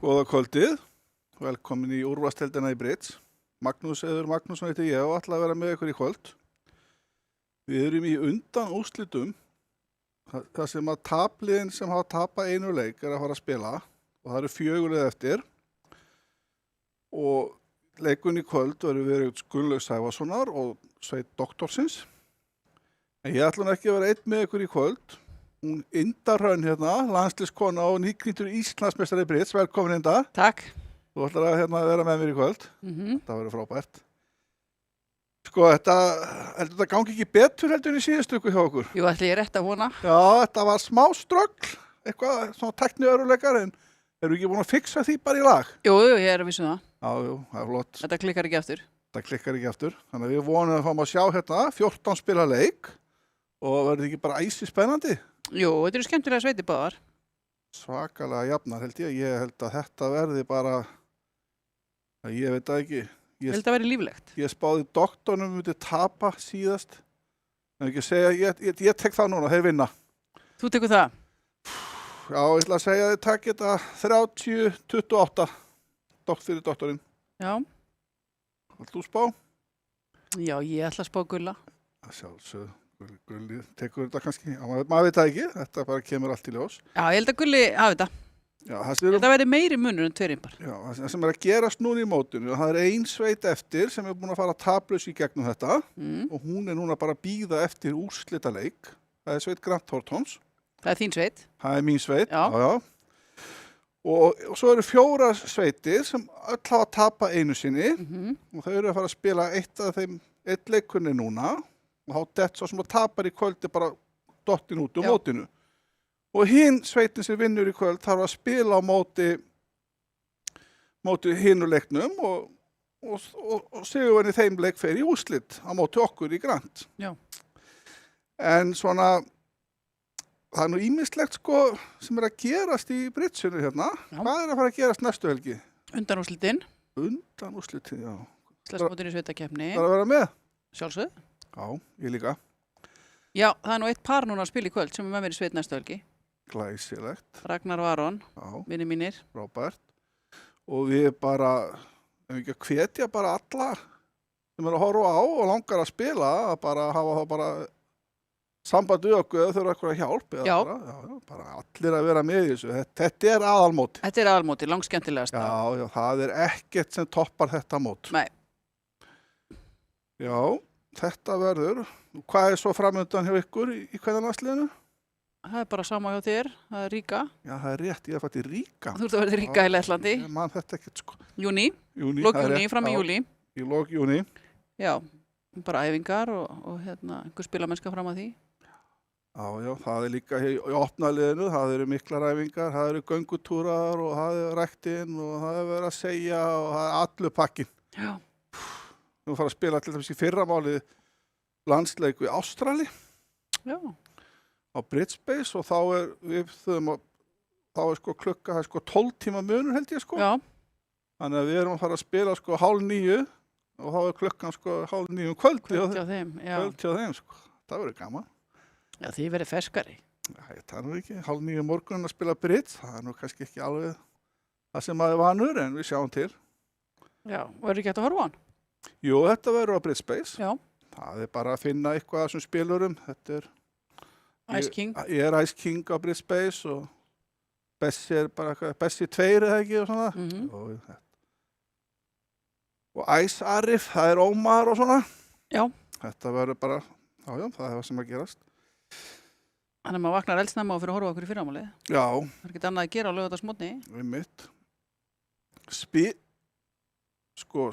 Góða kvöldið, velkomin í úrvarsdeildina í Brits. Magnús Eður Magnússon heiti ég og ætla að vera með ykkur í kvöld. Við erum í undan úrslitum, það sem að tapliðin sem hafa tapað einu leik að fara að spila og það eru 4 lið eftir. Og leikun í kvöld verður verið Gunnlaug Sævarssonar og Sveit Doktorsins. En ég ætla ekki að vera einn með ykkur í kvöld. Hún Inda Hrönn hérna, landsliðskona og nýknýtur Íslandsmeistari í Brits. Velkomin Inda. Takk. Þú ætlar að vera með mér í kvöld. Það verður frábært. Sko, þetta gangi ekki betur heldur en í síðustu viku hjá okkur. Jú, ætli ég rétt að vona. Já, þetta var smá ströggl, eitthvað svona tækniöruleikar, en eru ekki búin að fixa því bara í lag? Jú, ég er að vissu það. Já, það er flott. Þetta klikkar ekki aftur. Þetta klikkar ekki aftur. Þannig að við vonum að fáum að sjá hérna 14 spila leik og verður ekki bara æsi spennandi? Jú, þetta eru skemmtilega sveiti báðar. Svakalega jafnar held ég. Ég held að þetta verði bara, ég veit það ekki. Ég held að vera líflegt. Ég spáði doktornum myndi tapa síðast. En ekki segja, ég tek það núna, þeir vinna. Þú tekur það? Já, ég ætla að segja að þið takk þetta 30-28 fyrir doktorinn. Já. Ætla þú spá? Já, ég ætla að spá Gulla. Það sjálfsögðu. Gulli tekur þetta kannski, maður veit það ekki, þetta bara kemur allt í ljós. Já, ég held að Gulli hafi þetta. Já, þetta verði meiri munur en 2 imbar. Já, það sem er að gerast núna í mótinu, það er ein sveit eftir sem er búin að fara taplaus í gegnum þetta og hún er núna bara að bíða eftir úrslitaleik. Það er sveit Grant Hortons. Það er þín sveit. Það er mín sveit, já. Og svo eru 4 sveitir sem öll hafa tapað einu sinni og þau eru að fara að spila eitt leikunni núna. Og þá dett svo sem að tapar í kvöldi bara dottin út úr mótinu. Og hinn sveitin sem vinnur í kvöld þarf að spila á móti hinu leiknum og sigurinn í þeim leik fer í úrslit á móti okkur í Grant. Já. En svona, það er nú ýmislegt sko sem er að gerast í Britsinu hérna. Já. Hvað er að fara að gerast næstu helgi? Undanúrslitin. Undanúrslitin, já. Íslandsmótinu í sveitakeppni. Það er að vera með? Sjálfsögðu. Já, ég líka. Já, það er nú eitt par núna að spila í kvöld sem er með mér í sveit næstu helgi. Glæsilegt. Ragnar og Aron, vinir mínir. Frábært. Og við bara, ef ekki að hvetja bara alla sem er að horfa á og langar að spila, að bara hafa þá bara samband við okkur eða þurfa eitthvað hjálp. Já. Bara allir að vera með í þessu. Þetta er aðalmóti. Þetta er aðalmóti, langskemmtilegast. Já, það er ekkert sem toppar þetta mót. Nei. Já, þetta verður. Hvað er svo framöndan hjá ykkur í kvennalandsliðinu? Það er bara sama hjá þér, það er Ríka. Já, það er rétt, ég er fætt í Ríka. Þú ert að verða í Ríka í Lettlandi. Ég man þetta ekkert sko. Júní, lok júní, fram í júlí. Í lok júní. Já, bara æfingar og einhver spilamennska fram að því. Já, það er líka í opnaliðinu, það eru miklar æfingar, það eru göngutúrar og það er ræktinn og það er verið að segja og það er allur pakkin. Já. Við fara að spila til dæmis í fyrramálið landsleik við Ástrali. Já. Á Britsbase og þá er sko klukka, það er sko 12 tíma munur held ég sko. Já. Þannig að við erum að fara að spila sko 8:30 og þá er klukkan sko 8:30 kvöldi. Kvöld hjá þeim, já. Kvöld hjá þeim sko. Það verður gaman. Já, þið verður ferskari. Já, það er nú ekki. 8:30 morgunin að spila Brits, það er nú kannski ekki alveg það sem maður vanur en við sjáum til. Já, og verður ekki hægt að horfa á hann? Jú, þetta verður á Britsbase. Já. Það er bara að finna eitthvað sem spilurum. Þetta er Ice King. Ég er Ice King á Britsbase og Bessi er bara Bessi 2 eða ekki og svona. Og Ice Arif, það er Ómar og svona. Já. Þetta verður bara, það er það sem að gerast. Þannig að maður vaknar eldsnemma og fyrir að horfa okkur í fyrramálið. Já. Það er ekkert annað að gera á laugardagsmorgni. Einmitt.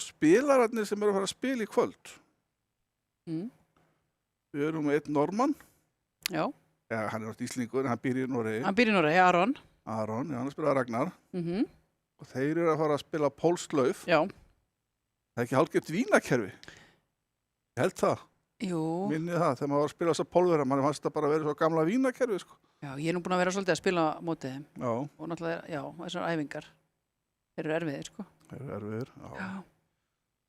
Spilararnir sem eru að fara að spila í kvöld. Við erum með einn Normann. Já. Já, hann er átt Íslingur, hann býr í Noregi. Hann býr í Noregi, Aron. Aron, já, hann er spilað Ragnar. Og þeir eru að fara að spila pólslauf. Já. Það er ekki hálfgert vínakerfi. Ég held það. Jú. Minnið það, þegar maður var að spila þessa pólverða, mann fannst það bara að vera svo gamla vínakerfi, sko. Já, ég er nú búin að vera svolítið að spila mótið þeim. Já. Og náttúrulega, já, þessar æfingar. Þeir eru erfiðir, sko. Þeir eru erfiðir, já.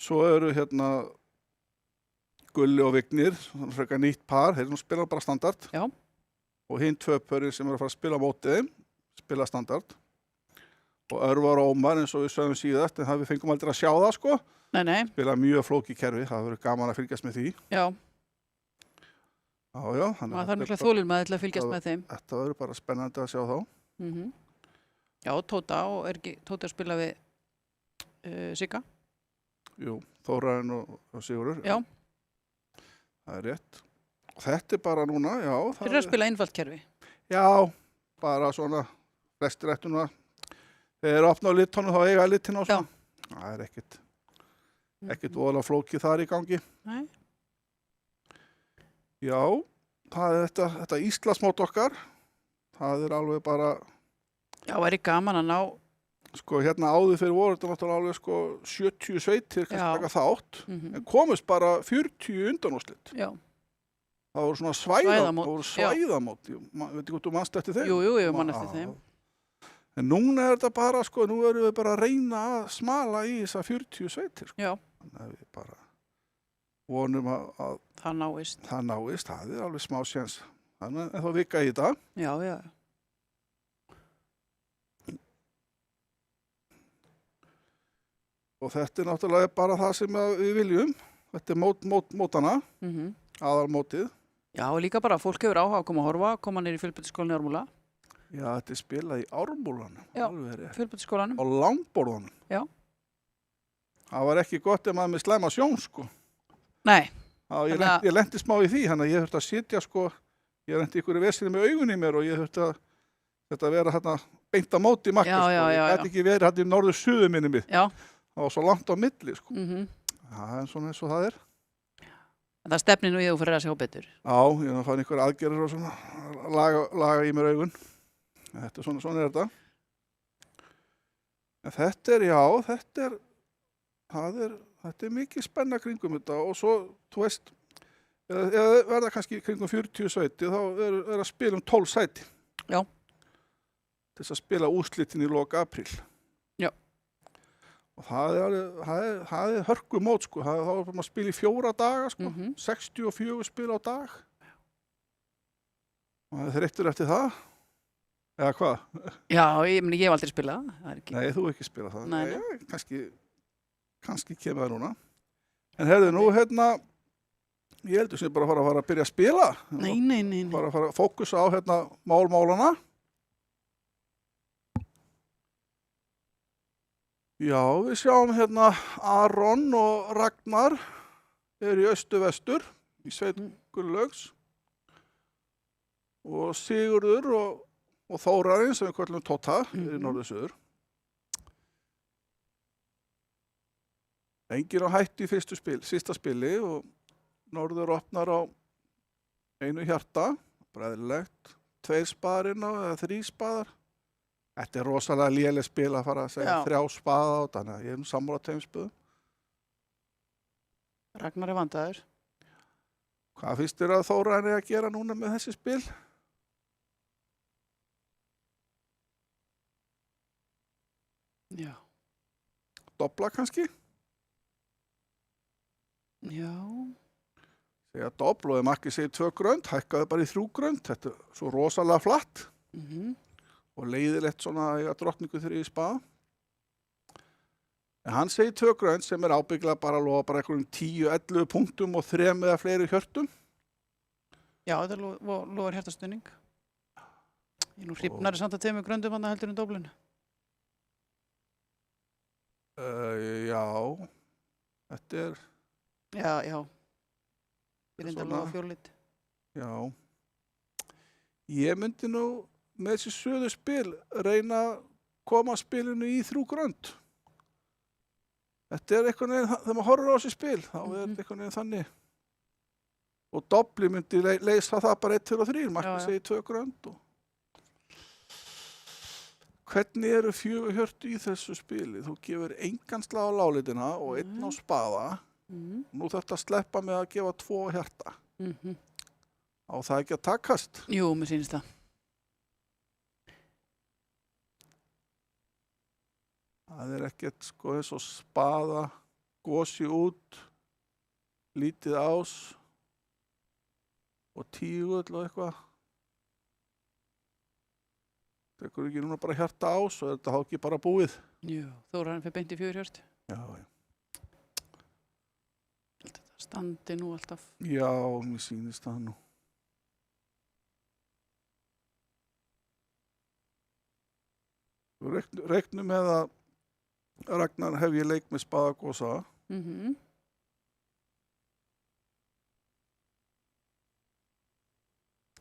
Svo eru hérna Gulli og Vignir, svona frekar nýtt par, þeir nú spila bara standard. Já. Og hinn 2 pörin sem eru að fara að spila mótið þeim, spila standard. og Örvar og Ómar eins og við sögum síðast, en það við fengum aldrei að sjá það sko. Nei, Spila mjög flókið kerfi, það verður gaman að fylgjast með því. já, Já, þannig maður að þarf mikla þolinmæði til að fylgjast það- með þeim. þetta verður bara spennandi að sjá þá. Já, Tóta og er ekki Tóta að spila við Sigga. Jú, Þórarinn og Sigurður. Já. Það er rétt. Og þetta er bara núna, já. Þeir eru að spila einfalt kerfi. Já, bara svona, flestir ættu núna. Þegar þeir opna á litónu þá eiga litina og svona. Það er ekkert voðalega flókið þar í gangi. Nei. Já, það er þetta Íslandsmót okkar. Það er alveg bara, Já, væri gaman að ná. sko hérna áður fyrir voru þetta náttúrulega alveg sko 70 sveitir kannski Já. taka þátt. Mhm. En komist bara 40 undanúrslit. Já, Það voru svona Svæðamót, það voru já. svæðamót. Veit ekki hvort þú manst eftir þeim? jú, ég man eftir Já. þeim. En núna er þetta bara, sko, nú erum við bara að reyna að smala í þessa 40 sveitir, sko. Já, Þannig að við bara vonum að það náist. það náist, það er alveg smá séns. Þannig að þá vika í þetta. Já, já. Og þetta er náttúrulega bara það sem við viljum. Þetta er mótana, aðalmótið. Já, og líka bara fólk hefur áhuga að koma að horfa, koma nýr í fjölbyrðaskólanum í Ármúla. Já, þetta er spilað í Ármúlanum. Já. Alveg rétt. Fjölbyrðaskólanum. Á langborðunum. Já. Það var ekki gott ef maður með slæma sjón, sko. Nei, Já, Þannig að- ég lenti smá í því, þannig að ég þurfti að sitja, sko, ég lenti ykkur í vesinni með augun í mér og ég þurfti að vera hérna beint á móti makka, Já, sko. já, já, Ég gæti ekki verið hérna í norður-suðu minni mitt. já. Það var svo langt á milli, sko. Það Það er svona eins og það er. er stefni nú í þú fyrir að sjá betur. Já, ég er að fara einhver aðgerðir og svona, laga í mér augun. Þetta er svona er þetta. En þetta er, já, þetta er mikið spenna kringum þetta og svo, þú veist, eða verða kannski kringum 40 sæti, þá er að spila 12 sæti. Já. Til þess að spila úrslitin í lok apríl. Já. Og það er hörkumót, sko. Þá er bara að spila í 4 daga, sko. 64 spil á dag. Og það er þreyttur eftir það. Eða hvað? Já, ég hef aldrei spilað. Það er ekki. Nei, þú hefur ekki spilað það. Nei. Já, kannski kemur það núna. En herðu, nú hérna, ég heldur sem bara að fara að byrja að spila. Nei. Bara að fara að fókusa á hérna málana. Já, við sjáum hérna Aron og Ragnar eru í austu-vestur í sveit Gunnlaugs og Sigurður og Þórarinn sem við kallum Tóta eru í norður-suður. Enginn á hættu í sísta spili og norður opnar á einu hjarta, bræðilegt, 2 spaðar inn á eða 3 spaðar. Þetta er rosalega léleg spil að fara að segja 3 spaða á, þannig að ég er nú sammála 2 spöðum. Ragnar er vandaður. Hvað finnst þér að Þórarinn er að gera núna með þessi spil? Já. Dobla kannski? Já. Segja dobla og ef makki segir 2 grönd, hækkaðu bara í 3 grönd. Þetta er svo rosalega flatt og leiðilegt svona að eiga drottningu 3 í spaða. En hann segir 2 grönd sem er ábyggilega bara að lofa bara einhverjum 10-11 punktum og 3 eða fleiri hjörtum. Já, þetta lofar hjartastunning. Ég er nú hrifnari samt að 2 gröndum hann heldur en doblun. Já, þetta er... Já. Ég reyndi að Svona. lofa 4 lit. Já. Ég myndi nú með þessi söðu spil reyna að koma spilinu í 3 grönd. Þetta er eitthvað neginn, þegar maður horfir á þessi spil, þá er þetta eitthvað neginn þannig. Og dobli myndi leysa það bara 1, 2 og 3, makki Já. segir 2 grönd. Hvernig eru 4 hjörtu í þessu spili? Þú gefur engan slag á lálitina og 1 á spaða. Nú þarftu að sleppa með að gefa 2 hjarta. Á það ekki að takast? Jú, mér sýnist það. Það er ekkert sko eins og spaða, gosi út, lítið ás og tígull og eitthvað. tekur ekki núna bara hjarta ás og þetta hafa ekki bara búið. Jú, Þórarinn fyrir beint í 4 hjört. Já, já. Þetta standi nú alltaf. Já, mér sýnist það nú. Reiknum með að Ragnar hef ég leik með spaðagosa.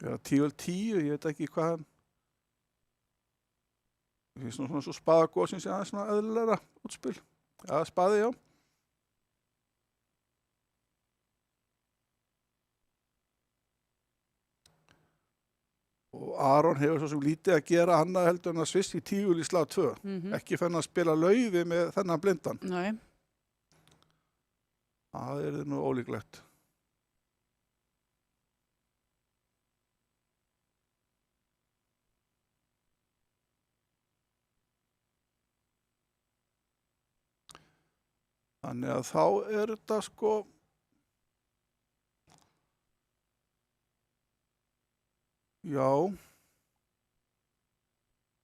Já, 10-10, ég veit ekki hvað hann. Það finnst svona svo spaðagosin sem aðeins svona eðlilegra útspil. Já, spaði, já. Og Aron hefur svo sem lítið að gera annað heldur en að Sviss í 10 í slag 2. Ekki fenn að spila laufi með þennan blindan. Nei. Það er nú ólíklegt. Þannig að þá er þetta sko já,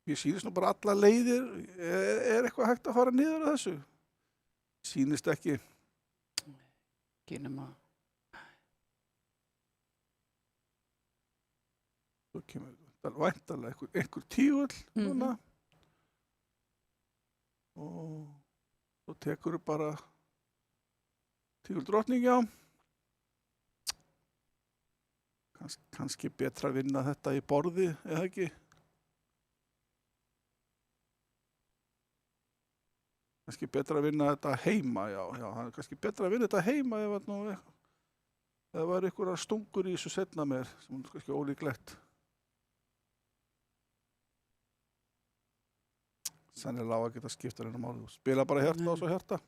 ég sýnist nú bara alla leiðir, er eitthvað hægt að fara niður að þessu? Sýnist ekki. Ekki nema. Svo kemur þetta væntanlega einhver tígull núna og svo tekur bara tígull drottningja. Kannski betra að vinna þetta í borði, eða ekki? Kannski betra að vinna þetta heima, já. Það er kannski betra að vinna þetta heima ef það var einhverjar stungur í þessu seinna mér, sem er kannski ólíklegt. Sennilega á að geta skipta hérna máli. Spila bara hjarta og svo hjarta.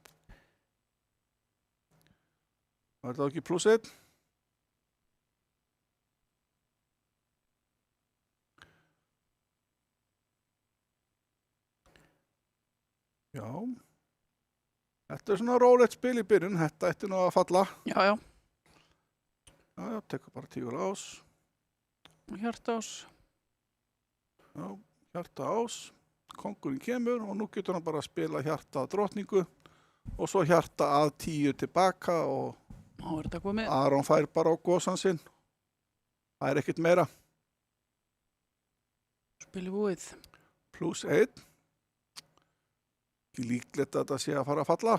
Það er það ekki +1. Já, þetta er svona rólegt spil í byrjun, þetta ætti nú að falla. Já. Já, tekur bara tígull ás. Hjarta ás. Já, hjarta ás. Kóngurinn kemur og nú getur hann bara að spila hjarta að drottningu og svo hjarta að 10 tilbaka og Nú er þetta komið. Aron fær bara á gósan sinn. Það er ekkert meira. Spilið búið. +1. Ekki líklegt að þetta sé að fara að falla.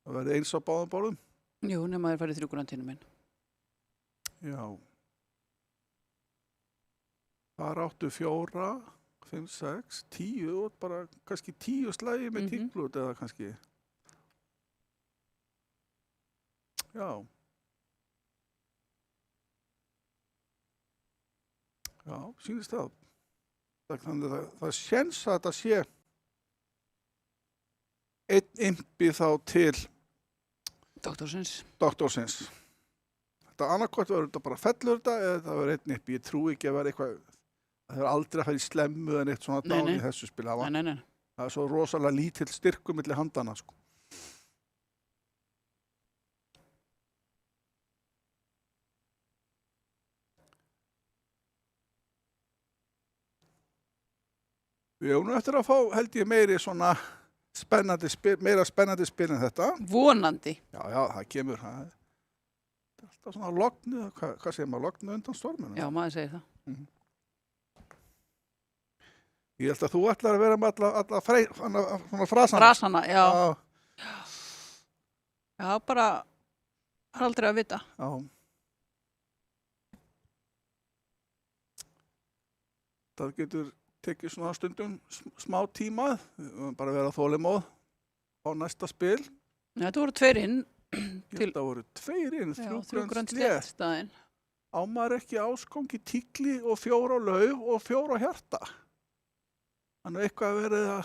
Það verði eins á báðum borðum. Jú, nema þeir farið 3 grantínum minn. Já. Það áttu 4, 5, 6, 10 og bara kannski 10 slagi með tíklut eða kannski. Já. Já, sýnist það. Þannig að það séns að þetta sé einn impi þá til doktorsins. Þetta annarkvort verður þetta bara fellur þetta eða það verður einn impi. Ég trúi ekki að vera eitthvað, það verður aldrei að fara í slemmu en eitt svona dán í þessu spila. Nei. Það er svo rosalega lítill styrkur milli handana, sko. Við erum nú eftir að fá, held ég, meira spennandi spil en þetta. Vonandi. Já, það kemur. Það er alltaf svona lognu, hvað segir maður, lognu undan storminu? Já, maður segir það. Ég held að þú ætlar að vera með alla svona frasana. Frasana, já. Já, bara aldrei að vita. Já. Það getur tekið svona stundum smá tíma, við höfum bara verið að þolinmóð á næsta spil. Nei, þetta voru 2 inn. Það voru 2 inn, 3 grönt slétt staðinn. Á maður ekki áskongi tíkli og 4 á lauf og 4 á hjarta. Þannig eitthvað verið að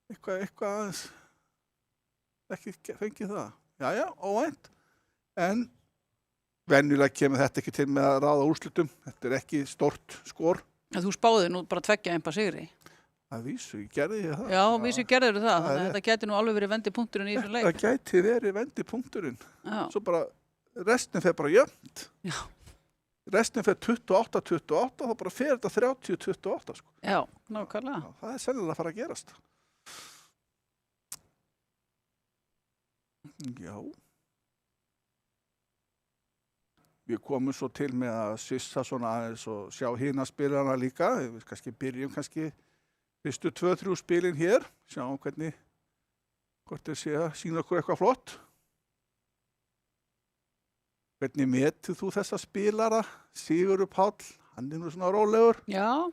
eitthvað aðeins ekki fengið það. Jæja, óvænt. En venjulega kemur þetta ekki til með að ráða úrslitum. Þetta er ekki stort skor. Þú spáði nú bara 2 impa sigri. Að vísu, gerði ég það. Já, vísu gerður það. Þannig að þetta gæti nú alveg verið vendipunkturinn í þessu leik. Þetta gæti verið vendipunkturinn. Já. Svo bara, restin fer bara jöfnt. Já. restin fer 28-28, þá bara fer þetta 30-28, sko. Já, nákvæmlega. Já, það er sennilega að fara að gerast. Já. Við komum svo til með að svissa svona aðeins og sjá hina spilana líka. Við kannski byrjum fyrstu 2-3 spilin hér. Sjáum hvort þeir sé að sína okkur eitthvað flott. Hvernig metur þú þessa spilara? Sigurður Páll, hann er nú svona rólegur. Já,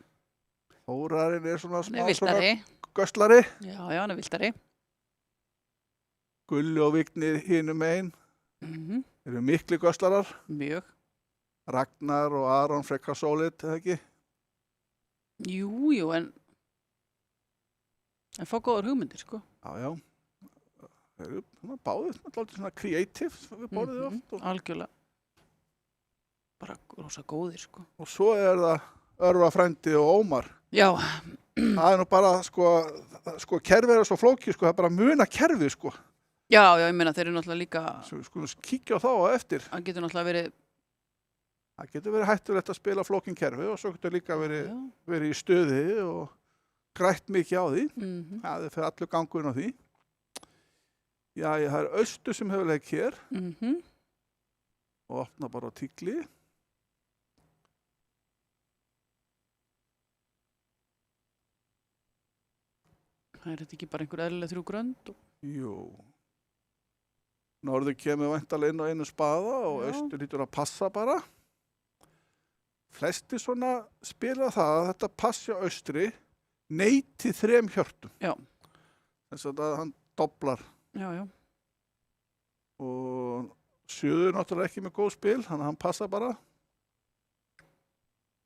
Þórarinn er svona hann er viltari. göslari. Já, hann er viltari. Gulli og Vignir hinum megin. Þeir eru mikli göslarar. Mjög. Ragnar og Aron frekar sólið, eða ekki? Jú, en fá góðar hugmyndir, sko. Já. Þeir eru báðir, svona creative við borðið oft. Algjörlega. Bara rosa góðir, sko. Og svo er það Örvar frændi og Ómar. Já. Það er nú bara, sko kerfið er svo flókið, sko, það er bara muna kerfið, sko. Já, ég meina þeir eru náttúrulega líka, Svo við skulum kíkja á þá á eftir. það getur náttúrulega verið, Það getur verið hættulegt að spila flókin kerfi og svo getur líka verið í stöði og grætt mikið á því. Það er fyrir allur gangurinn á því. Já, það er Austur sem hefur leik hér og opna bara á tíkli. það er þetta ekki bara einhver eðlileg 3 grönd? Jú. Norður kemur væntanlega inn á einu spaða og Já. Austur lítur að passa bara. Flesti svona spila það að þetta passi á Austri neyti 3 hjörtum. Já. Þess að hann doblar. Já. Og Suður náttúrulega ekki með góð spil, þannig að hann passa bara.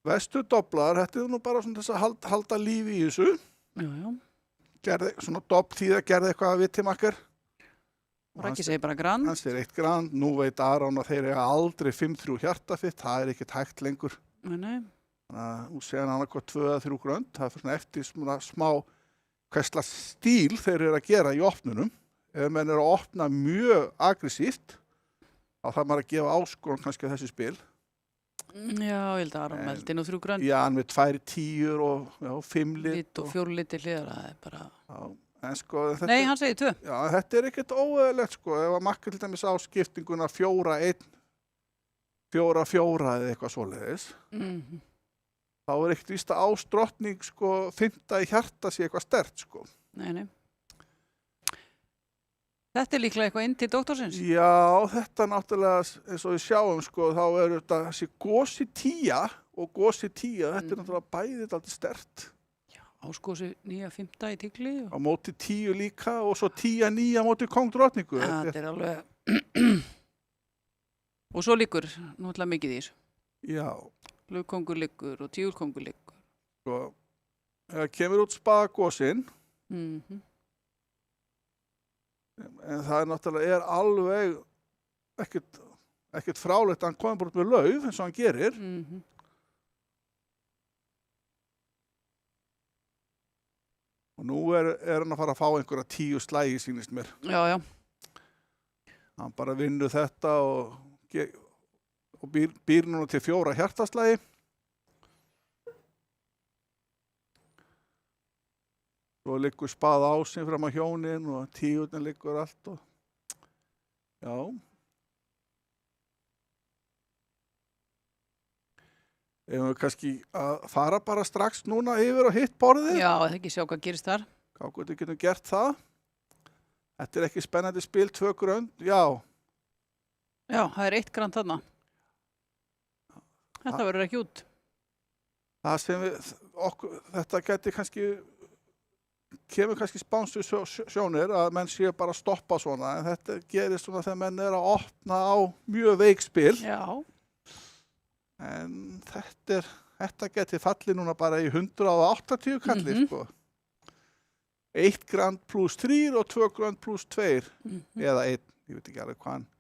Vestur doblar, þetta er nú bara svona þess að halda lífi í þessu. Já. Gerði svona dopp-tíða, gerði eitthvað að vitimakkar. Raggi segir bara grand. Hans er 1 grand, nú veit Aron að þeir eiga aldrei 5-3 hjartafitt, það er ekkert hægt lengur. Nei. Þannig að nú segja hann annarkvað 2-3 grönd, það er fyrir svona eftir svona smá hversla stíl þeir eru að gera í opnunum. Ef menn eru að opna mjög aggressíft, þá þarf maður að gefa áskorun kannski á þessu spil. Já, ég held að Aron meldi nú 3 grönd. Já, hann með 2 10 og 5 lit. Lit og 4 litir hliðar, það er bara... Já, en sko... Þetta, Nei, hann segir 2. Já, þetta er ekkert óeðlegt sko, ef að makka til dæmis á skiptinguna 4-1, 4-4 eða eitthvað svoleiðis. Þá er ekkert víst að ásdrottning sko, finta í hjarta sé eitthvað sterkt sko. Nei. Þetta er líklega eitthvað inn til doktorsins. Já, þetta náttúrulega, eins og við sjáum sko, þá er þetta þessi gósi 10 og gósi 10, þetta er náttúrulega bæðið alltaf sterkt. Já, áskosi 9-5 í tíkli. Á móti 10 líka og svo 10-9 á móti kongdrottningu. Ja, þetta er alveg... Og svo liggur náttúrulega mikið í þessu. Já. Lögkongur liggur og tígulkongur liggur. Sko, ef kemur út spagósinn, en það er náttúrulega alveg ekkert frálegt að hann komið bort með lauf eins og hann gerir. Og nú er hann að fara að fá einhverja 10 slægi sýnist mér. Já. Hann bara vinnur þetta og býr núna til 4 hjartaslægi. Svo liggur spaða ásinn fram á hjónin og 10 liggur allt og já. Ef við kannski að fara bara strax núna yfir og hitt borðið. Já, það ekki sjá hvað gerist þar. Hvað getum gert það? Þetta er ekki spennandi spil, 2 grönd, já. Já, það er 1 grand þarna. Þetta verður ekki út. Það sem þetta geti kannski kemur kannski spánslu sjónir að menn séu bara að stoppa svona, en þetta gerist svona þegar menn er að opna á mjög veikspil. Já. En þetta geti fallið núna bara í 180 kallir, sko. 1 grand pluss 3 og 2 grand pluss 2, eða 1, ég veit ekki alveg hvað hann.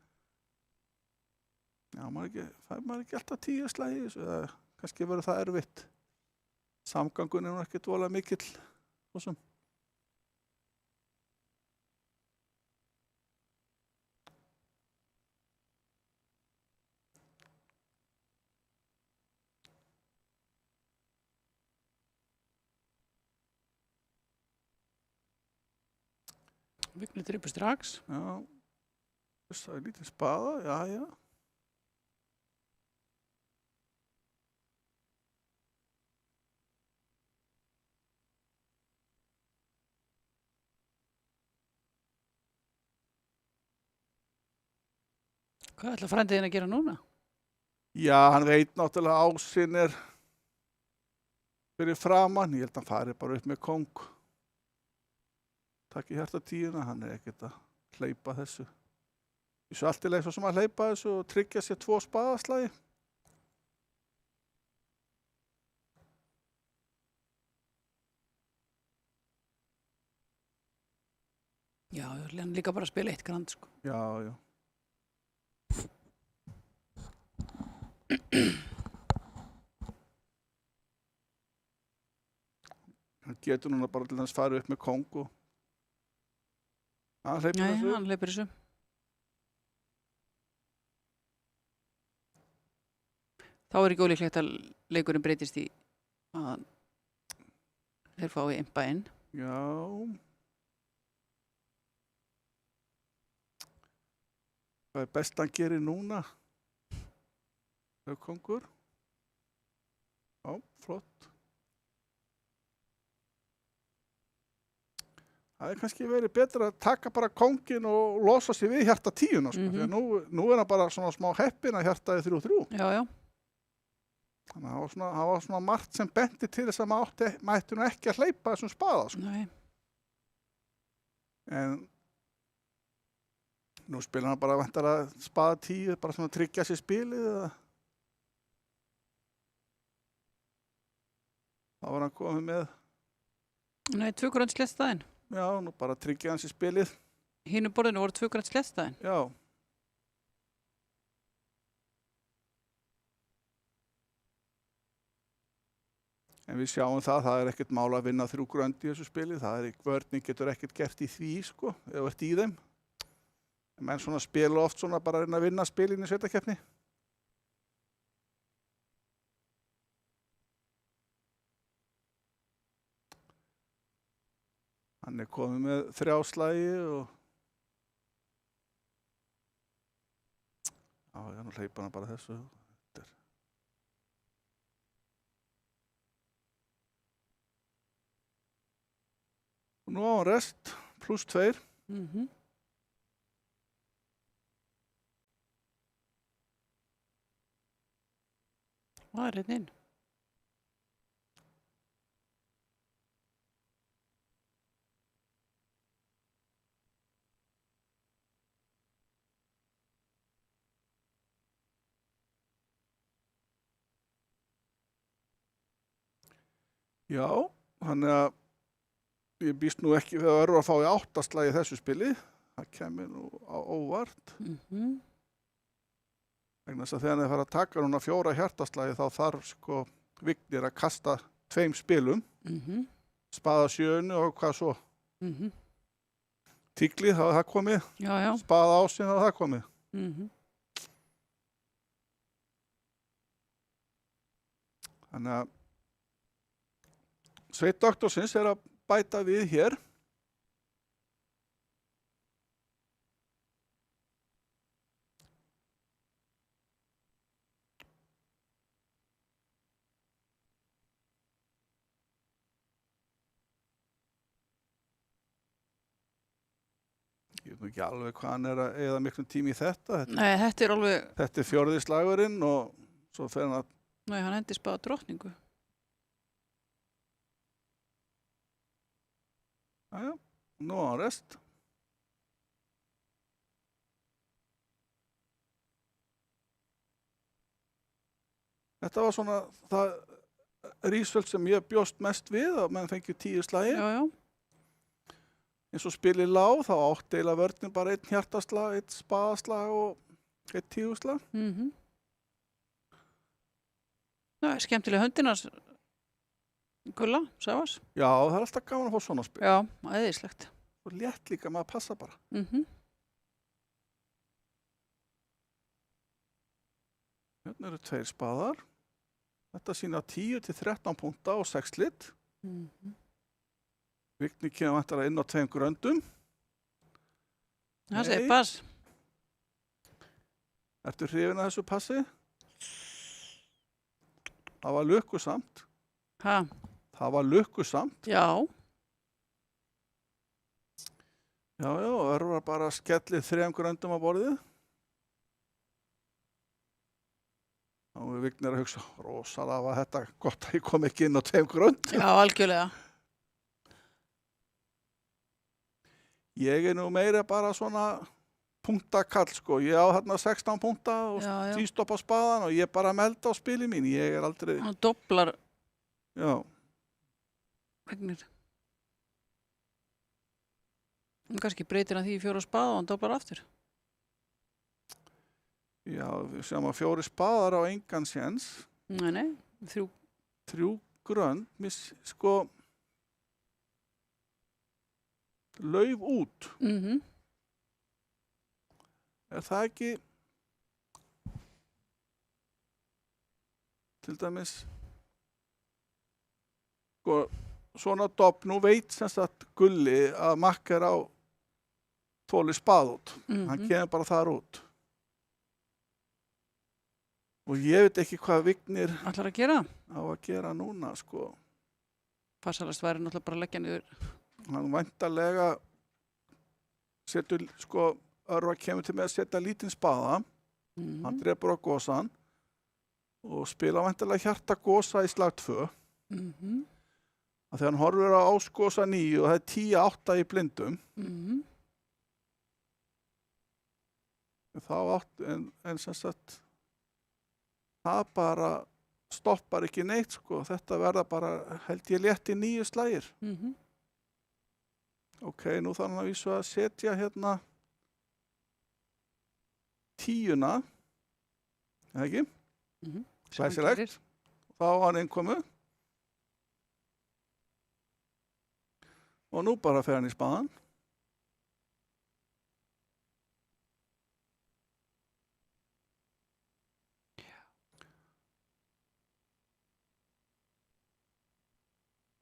Já, maður ekki alltaf 10 slagi, eða kannski verður það erfitt. Samgangun er nú ekkert voðalega mikill, svo sem. Vigni dripur strax. Já. Það er lítið spaða, já. Hvað ætla frændiðin að gera núna? Já, hann veit náttúrulega ásinn er fyrir framann. Ég held að hann fari bara upp með kóng. Takk í hjarta tíuna, hann er ekkert að hleypa þessu. Þessu allt í leið svo sem að hleypa þessu og tryggja sér 2 spaðaslagi. Já, hann líka bara að spila 1 grand, sko. Já. Hann getur núna bara til þess að fara upp með kóng og hann hleypir þessu. Hann hleypir þessu. Þá er ekki ólíklegt að leikurinn breytist í að þeir fái impa inn. Já. Hvað er best hann gerir núna? Kongur. Já, flott. Það er kannski verið betra að taka bara kóngin og losa sig við hjarta 10, sko. Því að nú er hann bara svona smá heppinn að hjartaði 3-3. Já. Þannig að það var svona margt sem benti til þess að mætti nú ekki að hleypa þessum spaða, sko. Nei. En nú spila hann bara væntanlega spaða 10, bara svona tryggja sér spilið eða þá var hann komið með. Nei, 2 grand slettstæðin. Já, nú bara tryggja hann sér spilið. Hínu borðinu voru 2 grand slettstæðin. Já. En við sjáum það er ekkert mál að vinna 3 grönd í þessu spili. Vörning getur ekkert gert í því, sko, ef þú ert í þeim. Menn svona spila oft svona bara að reyna að vinna spilin í sveitakeppni. Hann er komið með 3 slagi og já, nú hleypar hann bara þessu. Og nú á hann rest, +2. Það er inn. Já, þannig að ég býst nú ekki við að verða að fá í 8 slagi í þessu spili. Það kemur nú á óvart. Vegna þess að þegar þeir fara að taka núna 4 hjartaslagi þá þarf sko Vignir að kasta 2 spilum. Spaða 7 og hvað svo? Tíglið, þá er það komið. Já. Spaða ásinn, þá er það komið. Þannig að Sveit doktorsins er að bæta við hér. Ég veit nú ekki alveg hvað hann er að eyða miklum tíma í þetta. Nei, þetta er alveg... Þetta er 4. slagurinn og svo fer hann að... Nei, hann endi spaða drottningu. Já, nú á hann rest. Þetta var svona það rísvöld sem ég bjóst mest við að menn fengi 10 slagi. Já. Eins og spilið lág þá átti eiginlega vörnin bara 1 hjartaslag, 1 spaðaslag og 1 tíguslag. Það er skemmtilega höndinars Gulla, Sævars. Já, það er alltaf gaman að fá svona spil. Já, æðislegt. Og létt líka með að passa bara. Hérna eru 2 spaðar. Þetta sýna 10 til 13 punkta og 6 lit. Vignir kemur væntanlega inn á 2 gröndum. Það segir Nei. pass. Ertu hrifin að þessu passi? Það var lukkusamt. Ha, Það var lukkusamt. já, Já, Örvar bara skellið 3 gröndum á borðið. Þá er Vignir að hugsa, rosalega var þetta gott að ég kom ekki inn á 2 grönd. já, algjörlega. Ég er nú meira bara svona punktakall, sko. Ég á þarna 16 punkta og Já, já. 10 stopp á spaðan og ég bara melda á spili mín. Ég er aldrei, Hann doblar já. Vignir. Nú kannski breytir hann því í 4 spaða og hann doblar aftur. Já, við sjáum að 4 spaðar á engan séns. Nei, 3. 3 grönd, sko, lauf út. Er það ekki til dæmis sko, svona dopp, nú veit sem sagt Gulli að makk er á þóli spað út. Hann kemur bara þar út. Og ég veit ekki hvað Vignir Ætlar að gera? á að gera núna, sko. Passalast væri náttúrulega bara að leggja niður. Hann væntanlega setur, sko, Örvar kemur til með að setja lítinn spaða. Hann drepur á gósan og spila væntanlega hjarta gósa í slag 2. Að þegar hann horfir á áskósa 9 og það er 10-8 í blindum. Þá átt, en sem sagt, það bara stoppar ekki neitt, sko. Þetta verða bara, held ég, létt í 9 slagir. Ok, nú þarf hann að vísu að setja hérna 10-na, eða ekki? Glæsilegt. Þá á hann innkomu. Og nú bara fer hann í spaðan.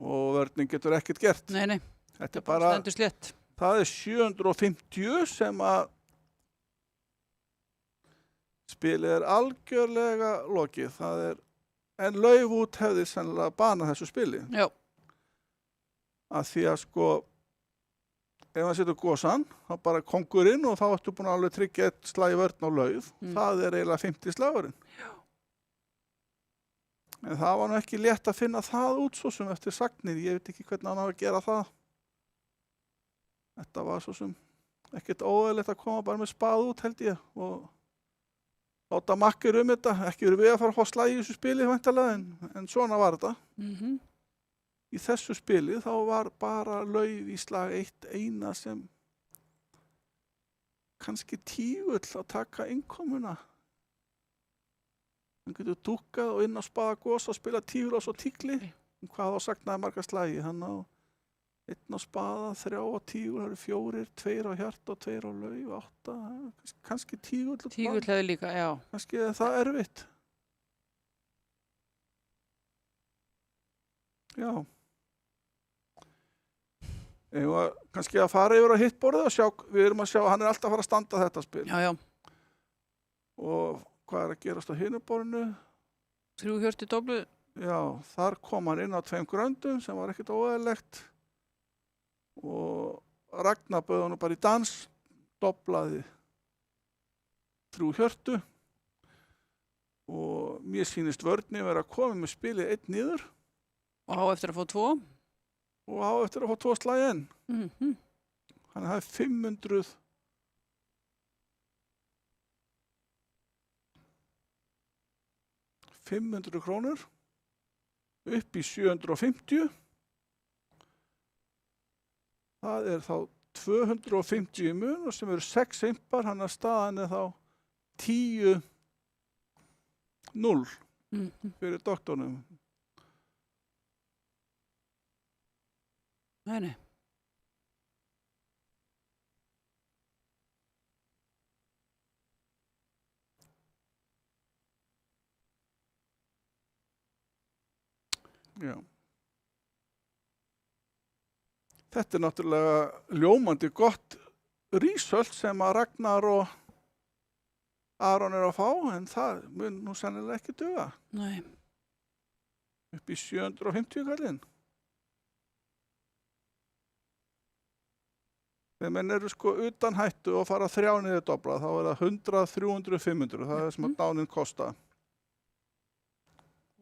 Og vörnin getur ekkert gert. Nei, Þetta er bara, stendur slétt. það er 750 sem að spilið er algjörlega lokið. Það er, en lauf út hefði sennilega banað þessu spili. Já, Að því að sko, ef hann setur gósan, þá bara kongurinn og þá ertu búin að alveg tryggja 1 slag í vörn á lauf. Það er eiginlega 50 slagurinn. Já. En það var nú ekki létt að finna það út svo sem eftir sagnir. Ég veit ekki hvernig hann á að gera það. Þetta var svo sem ekkert óeðlilegt að koma bara með spað út, held ég. Og láta makkir þetta. Ekki verið við að fara að fá slag í þessu spili, væntanlega, en svona var þetta. Í þessu spili þá var bara lauf í slag 1 eina sem kannski tígull að taka innkomuna. Hann getur dúkkað og inn á spaða gósa og spila tígull og svo tíkli. Hvað þá sagnaði marga slagi? Hann á 1 á spaða, 3 á tígull, það eru 4, 2 á hjarta og 2 á lauf, 8, kannski tígull. tígull hefði líka, já. Kannski er það erfitt. Já. Eigum við kannski að fara yfir á hittborðið og sjá, við erum að sjá, hann er alltaf að fara að standa þetta spil. Já, já. Og hvað er að gerast á hinuborðinu? 3 hjörtu doblu. Já, þar kom hann inn á 2 gröndum sem var ekkert óeðlilegt. Og Ragnar bauð hann bara í dans, doblaði 3 hjörtu. Og mér sýnist vörnin vera að koma með spilið 1 niður. Og á eftir að fá 2. Og á eftir að fá 2 slagi enn. Þannig að það er 500 krónur upp í 750. Það er þá 250 í mun og sem eru 6 impar, hann að staðan er þá 10-0 fyrir doktornum. Nei. Já. Þetta er náttúrulega ljómandi gott Rísöld sem að Ragnar og Aron að fá, en það mun nú sennilega ekki duga. Nei. Upp í 750 kallinn. Þegar menn eru sko utan hættu og fara 3 niður dobla, þá er það 100, 300, 500. Það er sem að dánin kosta.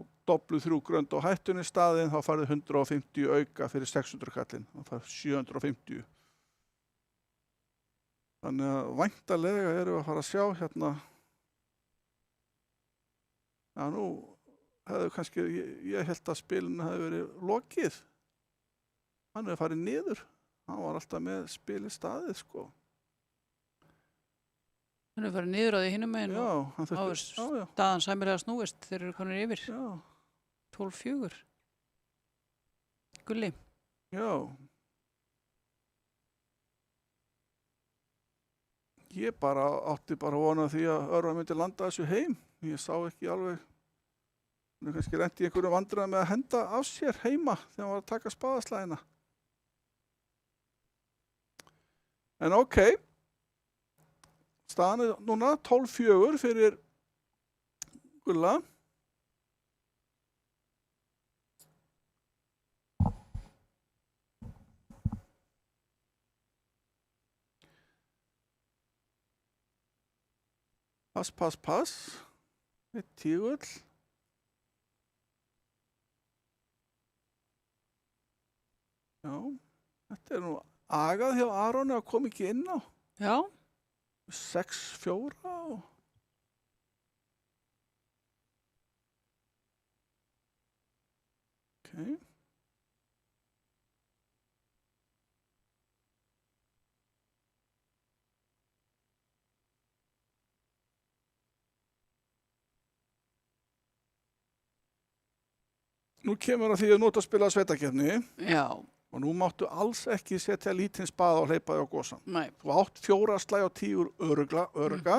Og doblu 3 grönd á hættunni staðinn, þá farið 150 auka fyrir 600 kallinn. Það farið 750. Þannig að væntanlega erum við að fara að sjá hérna. Já, nú hefðu kannski, ég held að spilinu hefði verið lokið. Hann hefði farið niður. Hann var alltaf með spil í staðið, sko. Hann er farið niður á því hinum megin Já, og hann þá er þurfti, staðan sæmilega snúist. Þeir eru konur yfir. já, 12-4. Gulli. já. Ég bara átti bara að vona því að Örvar myndi landa þessu heim. Ég sá ekki alveg, hann er kannski lent í einhverju vandræðum með að henda af sér heima þegar hann var að taka spaðaslæðina. En ok, staðan er núna 12-4 fyrir Gulla. Pass, pass, pass. Eitt tígull. Já, þetta er nú agað hjá Aroni að koma ekki inn á. Já. 6-4 og... Ok. Nú kemur að því að nota að spila sveitakeppni Já. og nú máttu alls ekki setja lítinn spaða og hleypa þig á gosan. Nei. Þú átt 4 slæg á 10 örugga,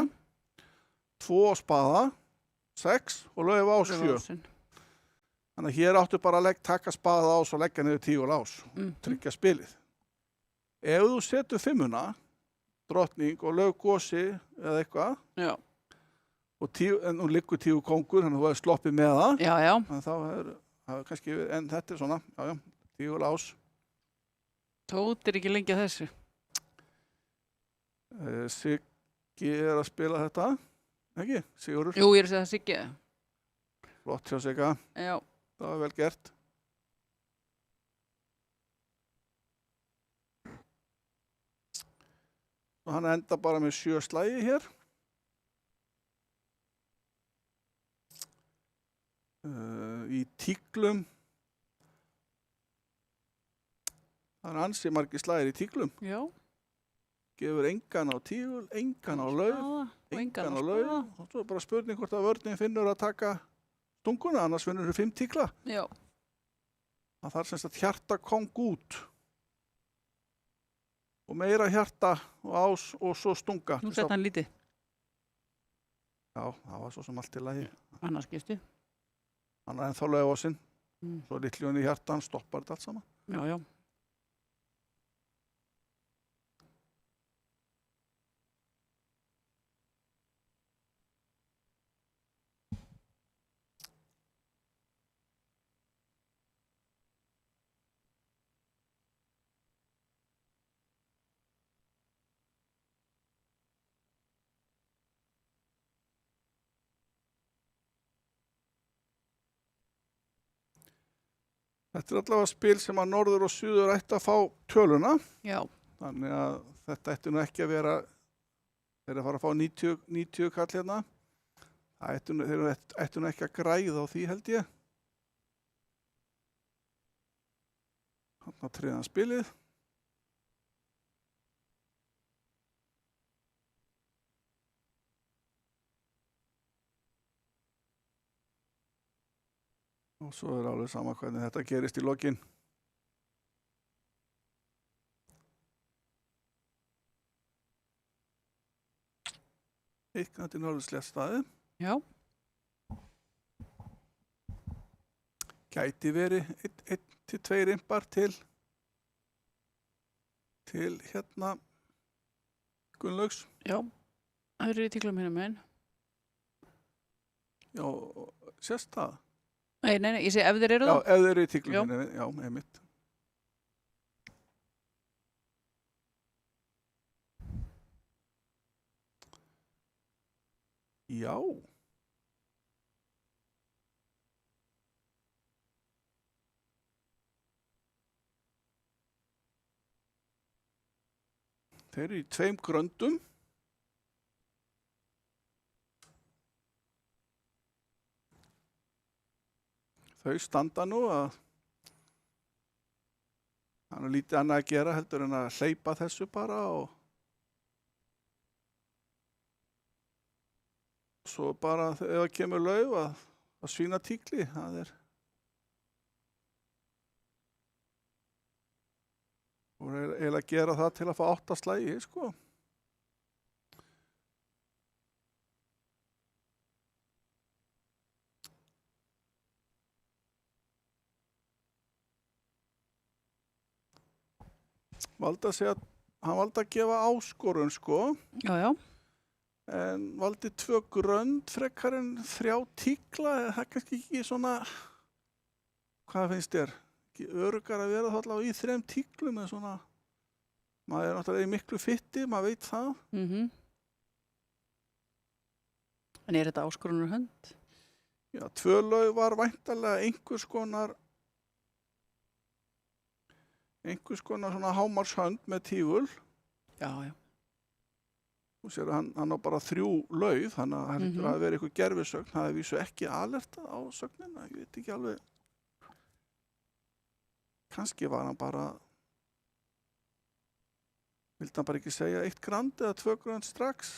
2 á spaða, 6 og lögum á 7. Þannig að hér áttu bara að taka spaða ás og leggja niður 10 lás, tryggja spilið. Ef þú setur 5-una, drottning og lög gosi eða eitthvað, Já. og 10, en nú liggur 10 kongur, þannig að þú hefur sloppið með það, Já, já. þannig að þá er kannski, en þetta er svona, já, 10 lás. Tóti er ekki lengi að þessu. Siggi er að spila þetta, ekki? Sigurður, Jú, ég er að segja það Siggi. flott hjá Sigga, Já. það var vel gert. Og hann enda bara með 7 slægi hér. Í tíglum. Það er ansi margir slægir í tíglum. Já. Gefur engan á tígul, engan á lauf, Og engan á lauf. Og svo er bara spurning hvort að vörnin finnur að taka stunguna, annars finnur þau 5 tígla. Já. Það þarf semst að hjarta kóng út. Og meira hjarta og ás og svo stunga. Nú sett hann lítið. Já, það var svo sem allt í lagi. Annars gistu. Hann er ennþá laufásinn. Svo litli hann í hjarta, hann stoppar þetta allt saman. Já, já. Þetta er allavega spil sem að norður og suður ætti að fá töluna. Já. Þannig að þetta ætti nú ekki að vera, þeir að fara að fá 90 kall hérna. Þeir ætti nú ekki að græða á því held ég. Þarna treðan spilið. Og svo er alveg sama hvernig þetta gerist í lokin. Eitthvað til alveg slett staðið. Já. Gæti verið 1 til 2 imbar til hérna Gunnlaugs. Já, það eru í tíklum hérna megin. Já, sést það? Nei, ég segi ef þeir eru Já, það. ef þeir eru í tíklum Já. hérna, já, einmitt. Já. Þeir eru í 2 gröndum. Þau standa nú að hann er lítið annað að gera heldur en að hleypa þessu bara og svo bara þegar það kemur lauf að svína tíkli, það er og eiginlega að gera það til að fá 8 slagi, sko. Hann valdi að gefa áskorun, sko, Já. en valdi 2 grönd frekar en 3 tíkla, það er kannski ekki svona, hvað finnst þér? Ekki öruggara að vera þá allavega í 3 tíklum en svona, maður er náttúrulega í miklu fitti, maður veit það. En er þetta áskorunur hönd? Já, 2 laug var væntanlega einhvers konar svona hámarshönd með tígul. Já. Þú sér að hann á bara 3 laug, þannig að það hlýtur að vera eitthvað gerfisögn. Það er vísu ekki alerta á sögnina, ég veit ekki alveg. Kannski var hann bara, vildi hann bara ekki segja 1 grand eða 2 grand strax.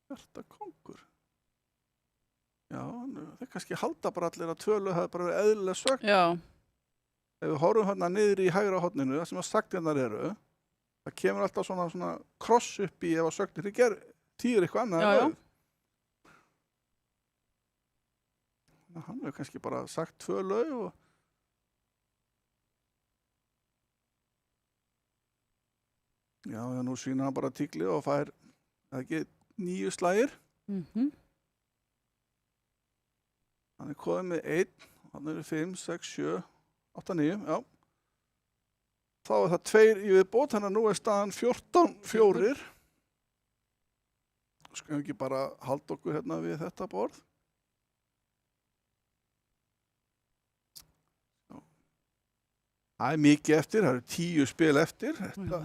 Hjarta kongur. Já, þeir kannski halda bara allir að 2 laug hafi bara verið eðlileg sögn. Já. Ef við horfum hérna niður í hægra horninu, það sem að sagnirnar eru, það kemur alltaf svona kross upp í ef að sögnir þýðir eitthvað annað. Já. Hann hefur kannski bara sagt 2 laug og já, nú svínar hann bara tíkli og fær, það ekki 9 slagir. Hann er komið með 1, hann eru 5, 6, 7, 8, 9, já. Þá er það 2 í viðbót, þannig að nú er staðan 14-4. Skulum ekki bara halda okkur hérna við þetta borð. Já. Það er mikið eftir, það eru 10 spil eftir. Já.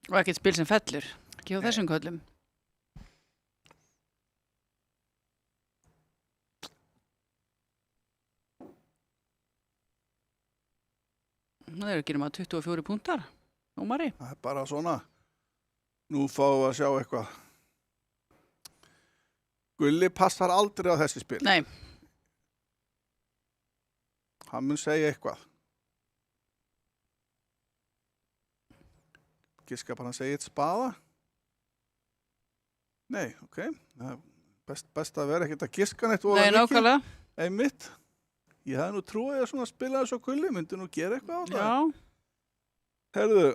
Og ekkert spil sem fellur, ekki á þessum köllum. Það eru ekki nema 24 punktar, Ómari. Það er bara svona, nú fáum við að sjá eitthvað. Gulli passar aldrei á þessi spil. Nei. Hann mun segja eitthvað. Giska bara að segja 1 spaða. Nei, ok. Það er best að vera ekkert að giska neitt voða mikið. Nei, nákvæmlega. Einmitt. Ég hefði nú trúið að svona spila þessu á Gulli, myndi nú gera eitthvað á það. Já. Herðu,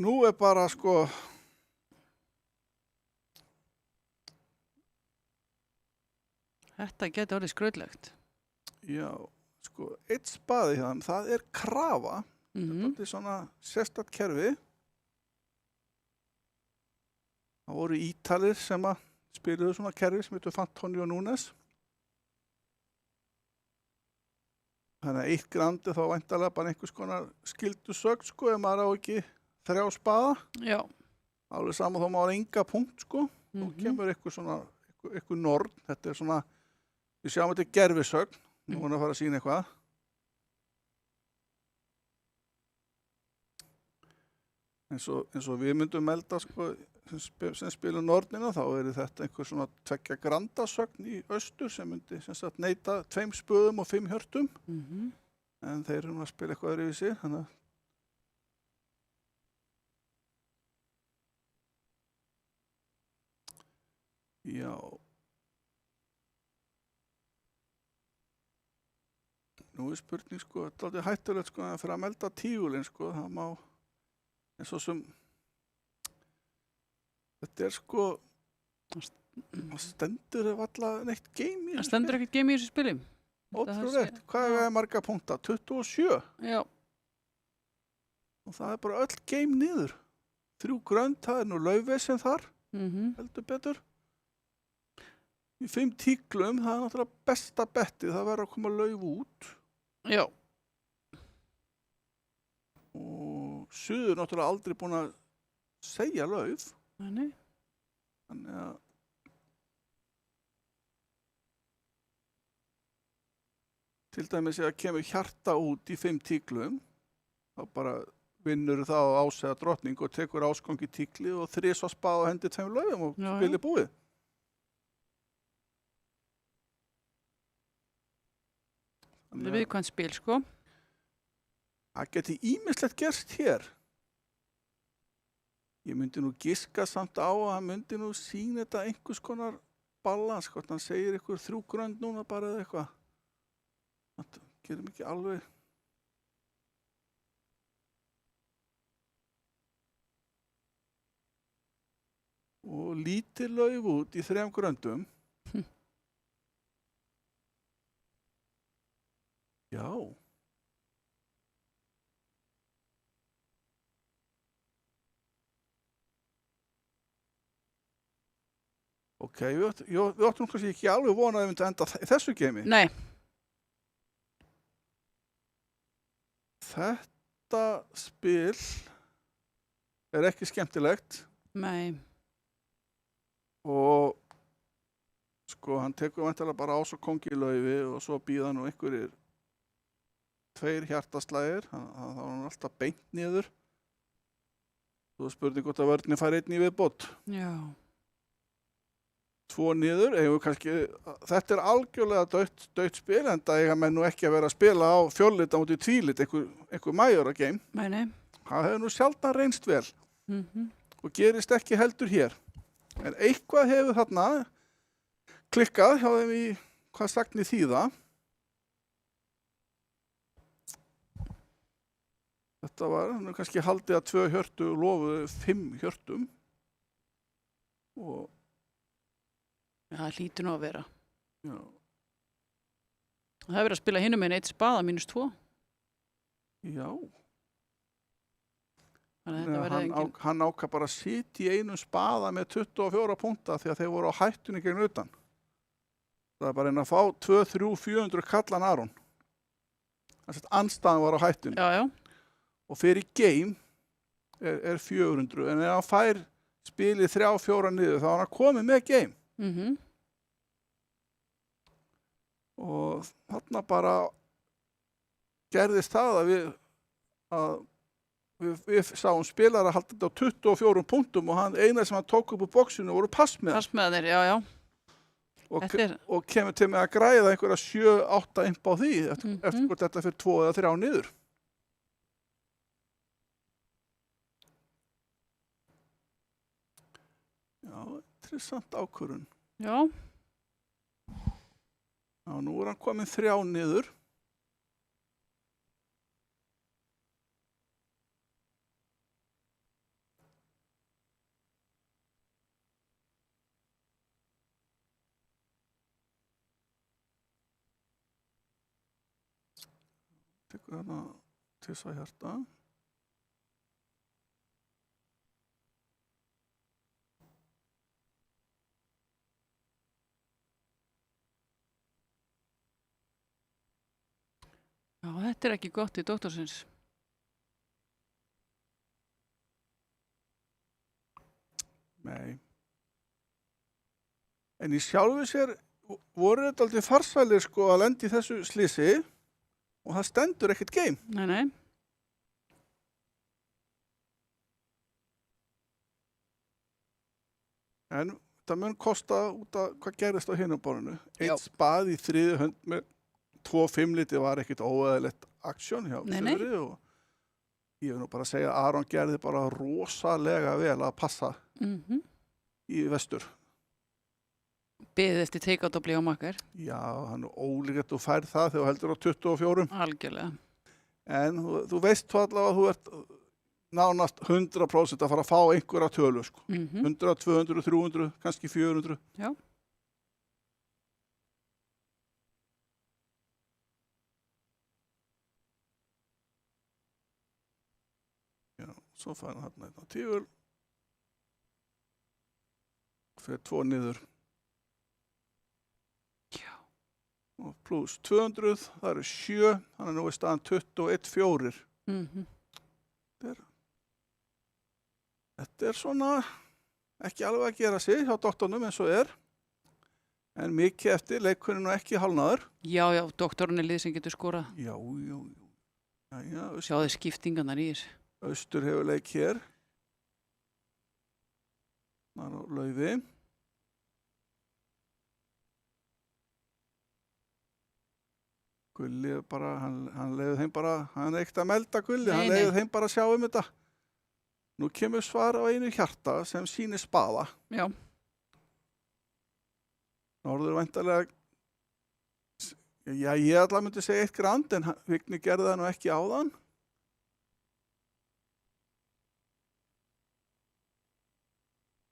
nú er bara sko, Þetta geti orðið skrautlegt. já, sko, 1 spaði hérna, það er krafa. Þetta er svona sérstakt kerfi. Það voru Ítalir sem að spiluðu svona kerfi sem heitir Antonio Nunes. Þannig að 1 grand er þá væntanlega bara einhvers konar skyldusögn, sko, ef maður á ekki 3 spaða. Já. Alveg sama þó maður enga punkt, sko. Þá kemur eitthvað norn. Þetta er svona, við sjáum þetta er gerfisögn. Nú er hann að fara að sýna eitthvað. Eins og við myndum melda, sko, sem spilum nornina, þá er þetta einhver svona 2 grandasögn í austur sem myndi sem sagt neita 2 spöðum og 5 hjörtum. En þeir eru að spila eitthvað öðruvísi, þannig að já. nú er spurning sko, þetta er aldrei hættulegt sko að fyrir að melda tígulinn sko, það má eins og sem þetta er sko það stendur ef alla neitt game í Það þessu stendur ekkert game í þessu spili. ótrúlegt, hvað er marga punkta? 27 Já, og það er bara öll game niður 3 grönd, það er nú laufvesen þar heldur betur í 5 tíklum, það er náttúrulega besta bettið, það verður að koma lauf út já, og Suður náttúrulega aldrei búin að segja lauf nei. þannig að til dæmis ef það kemur hjarta út í 5 tíklum þá bara vinnur þá ásæða drottning og tekur áskongi tíkli og 3 spað og hendi 2 laufum og Já, spili búið. Það er viðkvæmt spil, sko. Það geti ýmislegt gerst hér. Ég myndi nú giska samt á að hann myndi nú sýna þetta einhvers konar balans, hvort hann segir ykkur 3 grönd núna bara eða eitthvað. Það gerum ekki alveg. Og lítið lauf út í 3 gröndum. Já. Ok, við áttum kannski ekki alveg vonað að við myndum enda í þessu geimi. Nei, Þetta spil er ekki skemmtilegt nei. og sko hann tekur væntanlega bara ás og kongi í laufi og svo býða nú einhverjir 2 hjartaslægir, þá er hann alltaf beint niður. Þú spurning hvort að vörðni fær 1 í viðbót. Já, 2 niður, þetta er algjörlega dautt spil, en það eiga menn nú ekki að vera að spila á fjöllit á móti tvílit, einhver majora game. nei. Það hefur nú sjaldan reynst vel og gerist ekki heldur hér. En eitthvað hefur þarna klikkað hjá þeim í hvað sagni þýða. Þetta var kannski haldið að 2 hjörtu og lofuðu 5 hjörtum. Og Já, það hlýtur nú að vera. já, Það er verið að spila hinum en 1 spaða -2. já. Þannig að þetta verði engin... Hann ákvað bara að sitja í einum spaða með 24 punkta því að þeir voru á hættunni gegn utan. Það er bara einn að fá 2, 3, 400 kallan Aron. Þannig að andstæðan var á hættunni. Já, já. Og fyrir game er 400, en ef hann fær spilið 3, 4 niður þá er hann komið með game. Og þarna bara gerðist það að við sáum spilara að halda þetta á 24 punktum og hann eina sem hann tók upp úr boxinu voru passmiðar. Passmiðarnir, já, já. Og kemur til með að græða einhverja 7-8 imp á því eftir hvort þetta fyrir 2 eða 3 niður. Já, interessant ákvörðun. Já. Já, nú er hann komin 3 niður. Tekur hana til þess að hjarta. Já, þetta er ekki gott í doktorsins. Nei. En í sjálfu sér voru þetta aldrei farsælir sko að lenda í þessu slysi og það stendur ekkert game. Nei, nei. En það mun kosta út af hvað gerðist á hinum borðinu. Já. 1 spað í 3. hönd með 2 5-liti var ekkert óeðlilegt aksjón hjá Nei, nei. Þurri og ég vil nú bara segja að Aron gerði bara rosalega vel að passa í vestur. Beðið eftir take-out-dobli á makkar. Já, hann er ólíklegt að þú færð það þegar þú heldur á 24. Algjörlega. En þú veist þá allavega að þú ert nánast 100% að fara að fá einhverja tölu, sko. 100, 200, 300, kannski 400. Já. Já, svo fær hann þarna einn á tífur. Fyrir 2 niður. Já. Og pluss 200, það eru 7, þannig að nú er staðan 21,4. Þetta er svona ekki alveg að gera sig hjá doktornum eins og er, en mikið eftir, leikurinn er ekki hálfnaður. Já, doktorinn er lið sem getur skorað. Já. Sjáðu skiptingarnar í þessu. Austur hefur leik hér. Það er á Laufi. Gulli er bara, hann leiði þeim bara, hann er ekkert að melda Gulli, hann leiði þeim bara að sjá þetta. Nú kemur svar á einu hjarta sem sýnir spaða. Já. Norður væntanlega, já, ég allavega myndi segja 1 grand, en Vigni gerði það nú ekki áðan.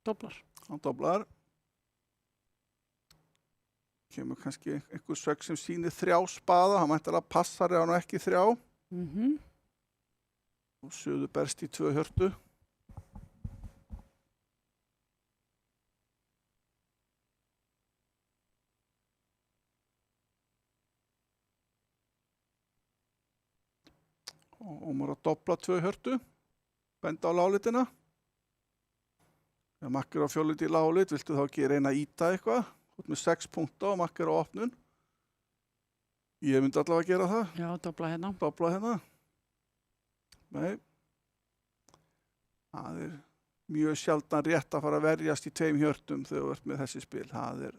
Doblar. Hann doblar. Kemur kannski einhver sögg sem sýnir 3 spaða, hann væntanlega passar ef hann ekki 3. Og Suður berst í 2 hjörtu. Og maður að dobla 2 hjörtu, benda á láglitina. Ef makkar á fjóliti í láglit, viltu þá ekki reyna að íta eitthvað? Þú ert með 6 punkta og makkar á opnun. Ég myndi allavega að gera það. Já, dobla hérna. Dobla hérna. Nei. Það er mjög sjaldan rétt að fara að verjast í 2 hjörtum þegar þú ert með þessi spil. Það er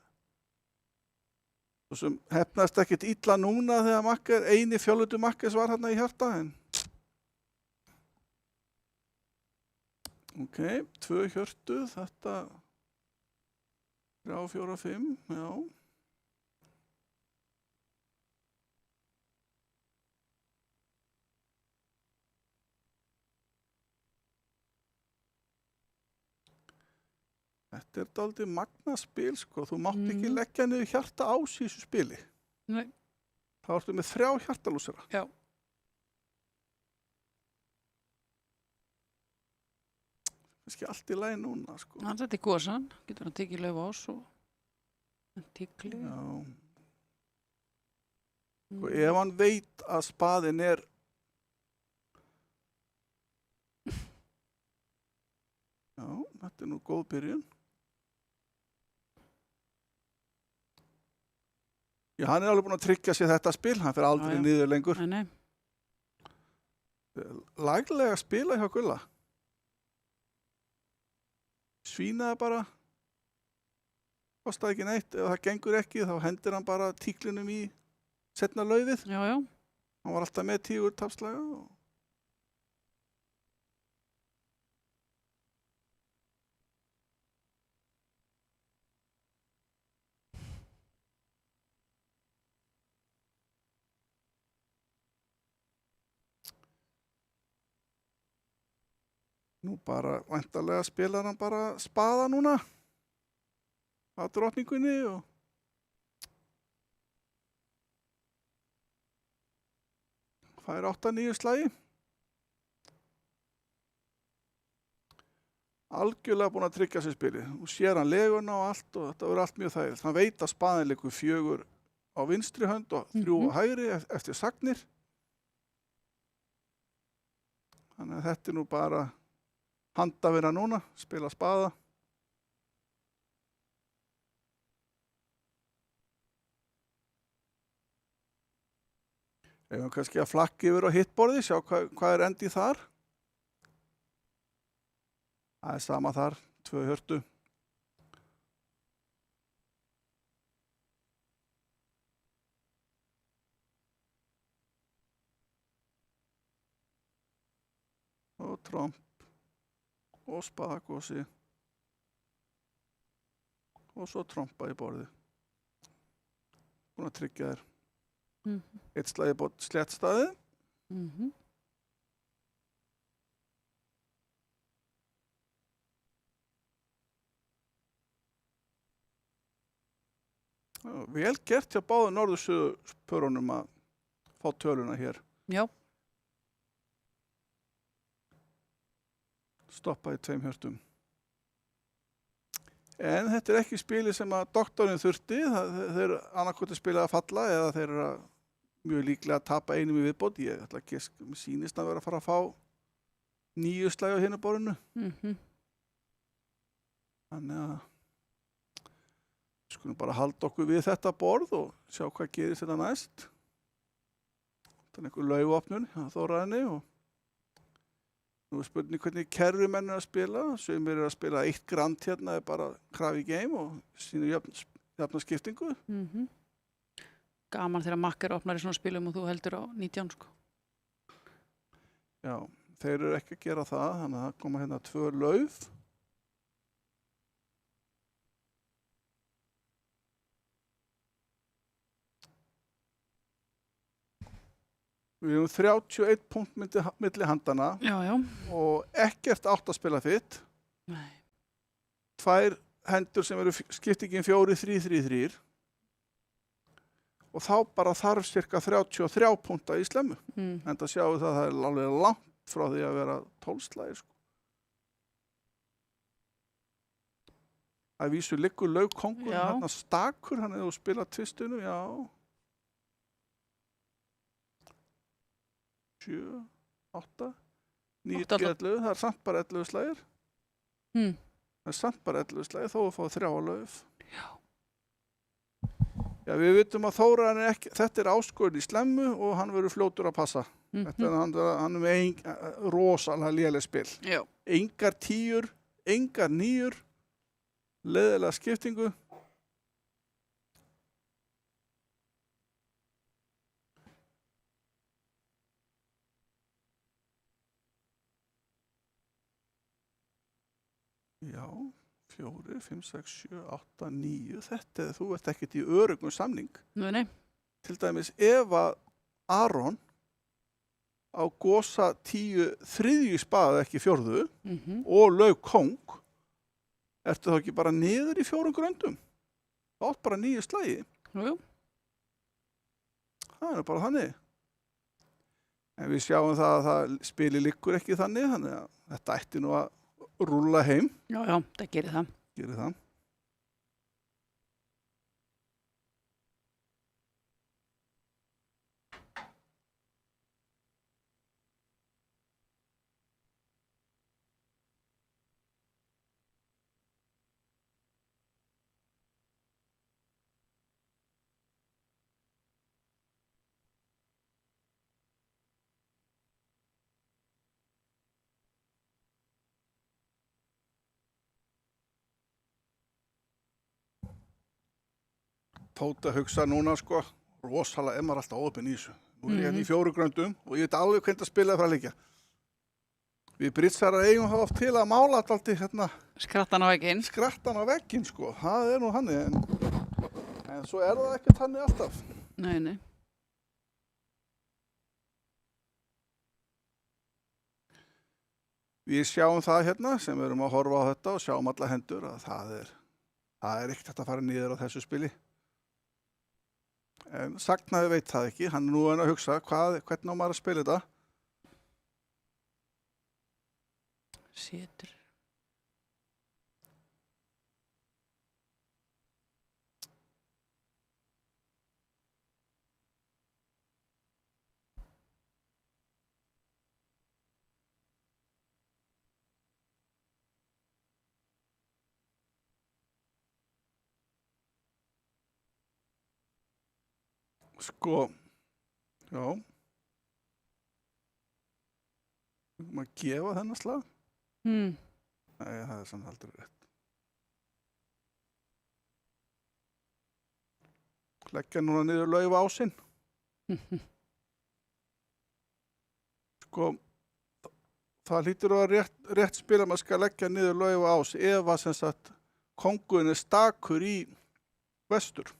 svo sem hefnast ekkert illa núna þegar makkar, eini fjóliti makkars var hérna í hjarta, en ok, 2 hjörtu, þetta 3, 4, 5, já. Þetta er dálítið magnað spil, sko. Þú mátt ekki leggja niður hjarta ás í þessu spili. Nei. Þá ertu með 3 hjartalúsera. Já. Kannski allt í lagi núna, sko. Hann setti gósan, getur hann tekið lauf ás og tíkli. Já. Og ef hann veit að spaðinn er já, þetta er nú góð byrjun. Já, hann er alveg búinn að tryggja sér þetta spil, hann fer aldrei niður lengur. Nei. Laglega spila hjá Gulla. Svínaði bara, kostaði ekki neitt, ef það gengur ekki þá hendir hann bara tíklinum í seinna laufið. Já. Hann var alltaf með 10 tapslega. Nú bara, væntanlega spilar hann bara spaða núna á drottningunni og fær 8-9 slagi. Algjörlega búinn að tryggja sér spilið. Nú sér hann leguna og allt og þetta verður allt mjög þægilegt. Hann veit að spaðinn leikur 4 á vinstri hönd og 3 á hægri eftir sagnir. Þannig að þetta er nú bara handavinna núna, spila spaða. Ef við kannski að flakka yfir á hittborði, sjá hvað er endið þar. Það er sama þar, 2 hjörtu. Og tromp. Og spaðagosi og svo trompa í borðið. Búin að tryggja þér. Eitt slagi bótt sléttstaði. Vel gert hjá báðu norðursuðupörunum að fá töluna hér. Já. Stoppa í 2 hjörtum. En þetta ekki spili sem að doktorinn þurfti. Þeir annarkvöldi spila að falla eða þeir eru mjög líklega að tapa einum í viðbót. Ég ætla ekki sýnist að vera að fara að fá 9 slagi á hinu borðinu. Þannig að skulum bara halda okkur við þetta borð og sjá hvað gerist þetta næst. Þannig einhver laugopnun á Þórarinni og nú spurning hvernig kerrumenn að spila. Sumir að spila 1 grand hérna er bara krafi game og sínu jafna skiptingu. Gaman þegar makkar opnar í svona spilum og þú heldur á 19 sko. Já, þeir eru ekki að gera það, þannig að það koma hérna 2 lauf. Við höfum 31 punkt milli handana og ekkert átt að spila þitt. Nei. 2 hendur sem eru skiptingin 4-3-3-3 og þá bara þarf cirka 33 punta í slemmu. En það sjáum það er alveg langt frá því að vera 12 slagir. Sko. Að vísu liggur laugkongur, hérna stakur, hann hefur spilað tvistunum, já. 7, 8, 9, 10, 11, það er samt bara 11 slagir. Það er samt bara 11 slagir, þó að fá 3 lauf. Já, við vitum að Þórarin þetta er áskorun í slemmu og hann verður fljótur að passa. Þetta er hann með rosalega léleg spil. Já. Engar 10, engar 9, leiðilega skiptingu. Já, 4, 5, 6, 7, 8, 9. Þetta, þú ert ekkert í öruggum samning. Nei. Til dæmis, ef að Aron á gosa 10 þriðju spaði ekki 4 og laug kóng, ertu þá ekki bara niður í 4 gröndum? Það átt bara 9 slagi. Jú. Það er bara þannig. En við sjáum það að það spili liggur ekki þannig að þetta ætti nú að rúlla heim. Já, það gerir það. Gerir það. Tóta hugsa núna sko, rosalega maður alltaf opinn í þessu. Nú er ég hérna í 4 gröndum og ég veit alveg hvernig að spila það frá leikja. Við Britsarar eigum það oft til að mála alltaf hérna. Skrattan á vegginn. Skrattan á vegginn sko, það er nú hannig en svo er það ekkert hannig alltaf. Nei. Við sjáum það hérna sem við erum að horfa á þetta og sjáum alla hendur að það er ekkert að fara niður á þessu spili. En Sagnaði veit það ekki, hann er nú að hugsa hvernig á maður að spila þetta. Setur. Sko, já. Maður gefa þennan slag? Nei, það er samt aldrei rétt. Leggja núna niður lauf ásinn. Sko, það hlýtur að rétt spila maður skal leggja niður lauf ás ef að sem sagt kóngurinn stakur í vestur.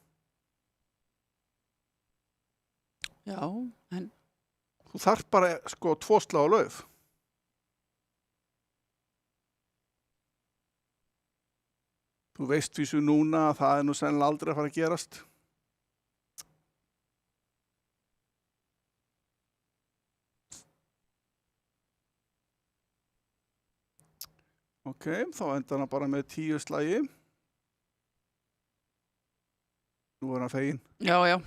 Já, en Þú þarf bara sko 2 slá á lauf. Þú veist vísu núna að það nú sennilega aldrei að fara að gerast. Ok, þá endar hann bara með 10 slagi. Nú hann fegin. já.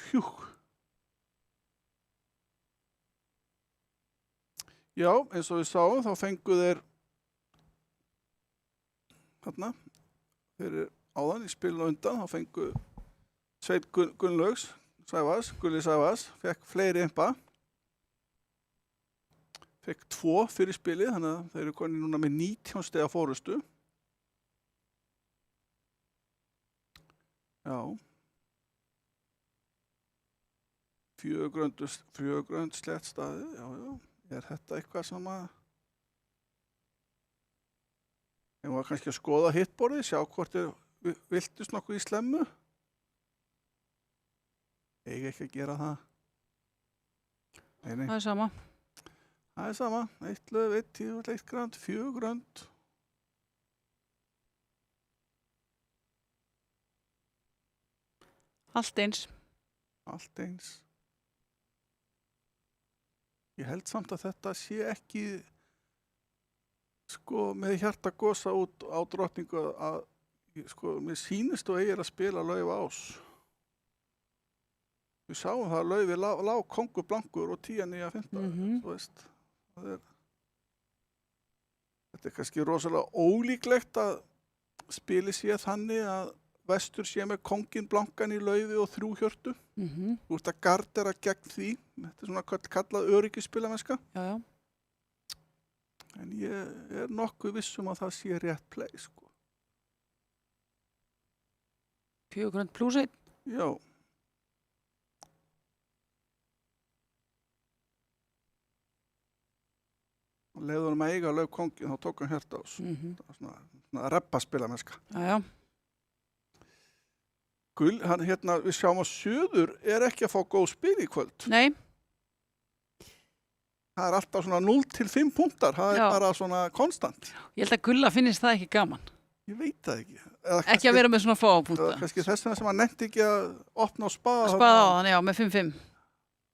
Hjú. Já, eins og við sáum þá fengu þeir þarna fyrir áðan í spilinu á undan, þá fengu Sveit Gunnlaugs, Gulli Sævas, fekk fleiri impa. Fekk 2 fyrir spilið, þannig að þeir eru konið núna með 19 stiga fórustu. Já. 4 grönd slett staði, já. Er þetta eitthvað sem að ég var kannski að skoða hitborðið, sjá hvort viltust nokkuð í slemmu? Eiga ekki að gera það. Nei. Það er sama. Það er sama. 1 löf, 1 tíu, 1 grönd, 4 grönd. Allt eins. Allt eins. Ég held samt að þetta sé ekki sko með hjarta gosa út á drottningu að sko mér sýnist og eigir að spila Lauf Ás. Við sáum það að Laufi lá kongur blankur og 10 nýja 15. Þú veist, þetta er kannski rosalega ólíklegt að spili sé þannig að vestur sé með konginn blankan í Laufi og 3 hjörtu. Þú ert að gardera gegn því. Þetta er svona kallað öryggisspilamennska. Já. En ég er nokkuð vissum að það sé rétt play, sko. 4 grönd pluss 1. Já. Og leiður hann að eiga Lauf konginn, þá tók hann hjarta ás. Það var svona reppaspilamennska. Já. Gull, hann við sjáum að Suður er ekki að fá góð spil í kvöld. Nei. Það er alltaf svona 0-5 punktar, það er bara svona konstant. Ég held að Gulla finnist það ekki gaman. Ég veit það ekki. Ekki að vera með svona fápunta. Kannski þess vegna sem hann nefndi ekki að opna á spaða. Spaða á hann, já, með 5-5.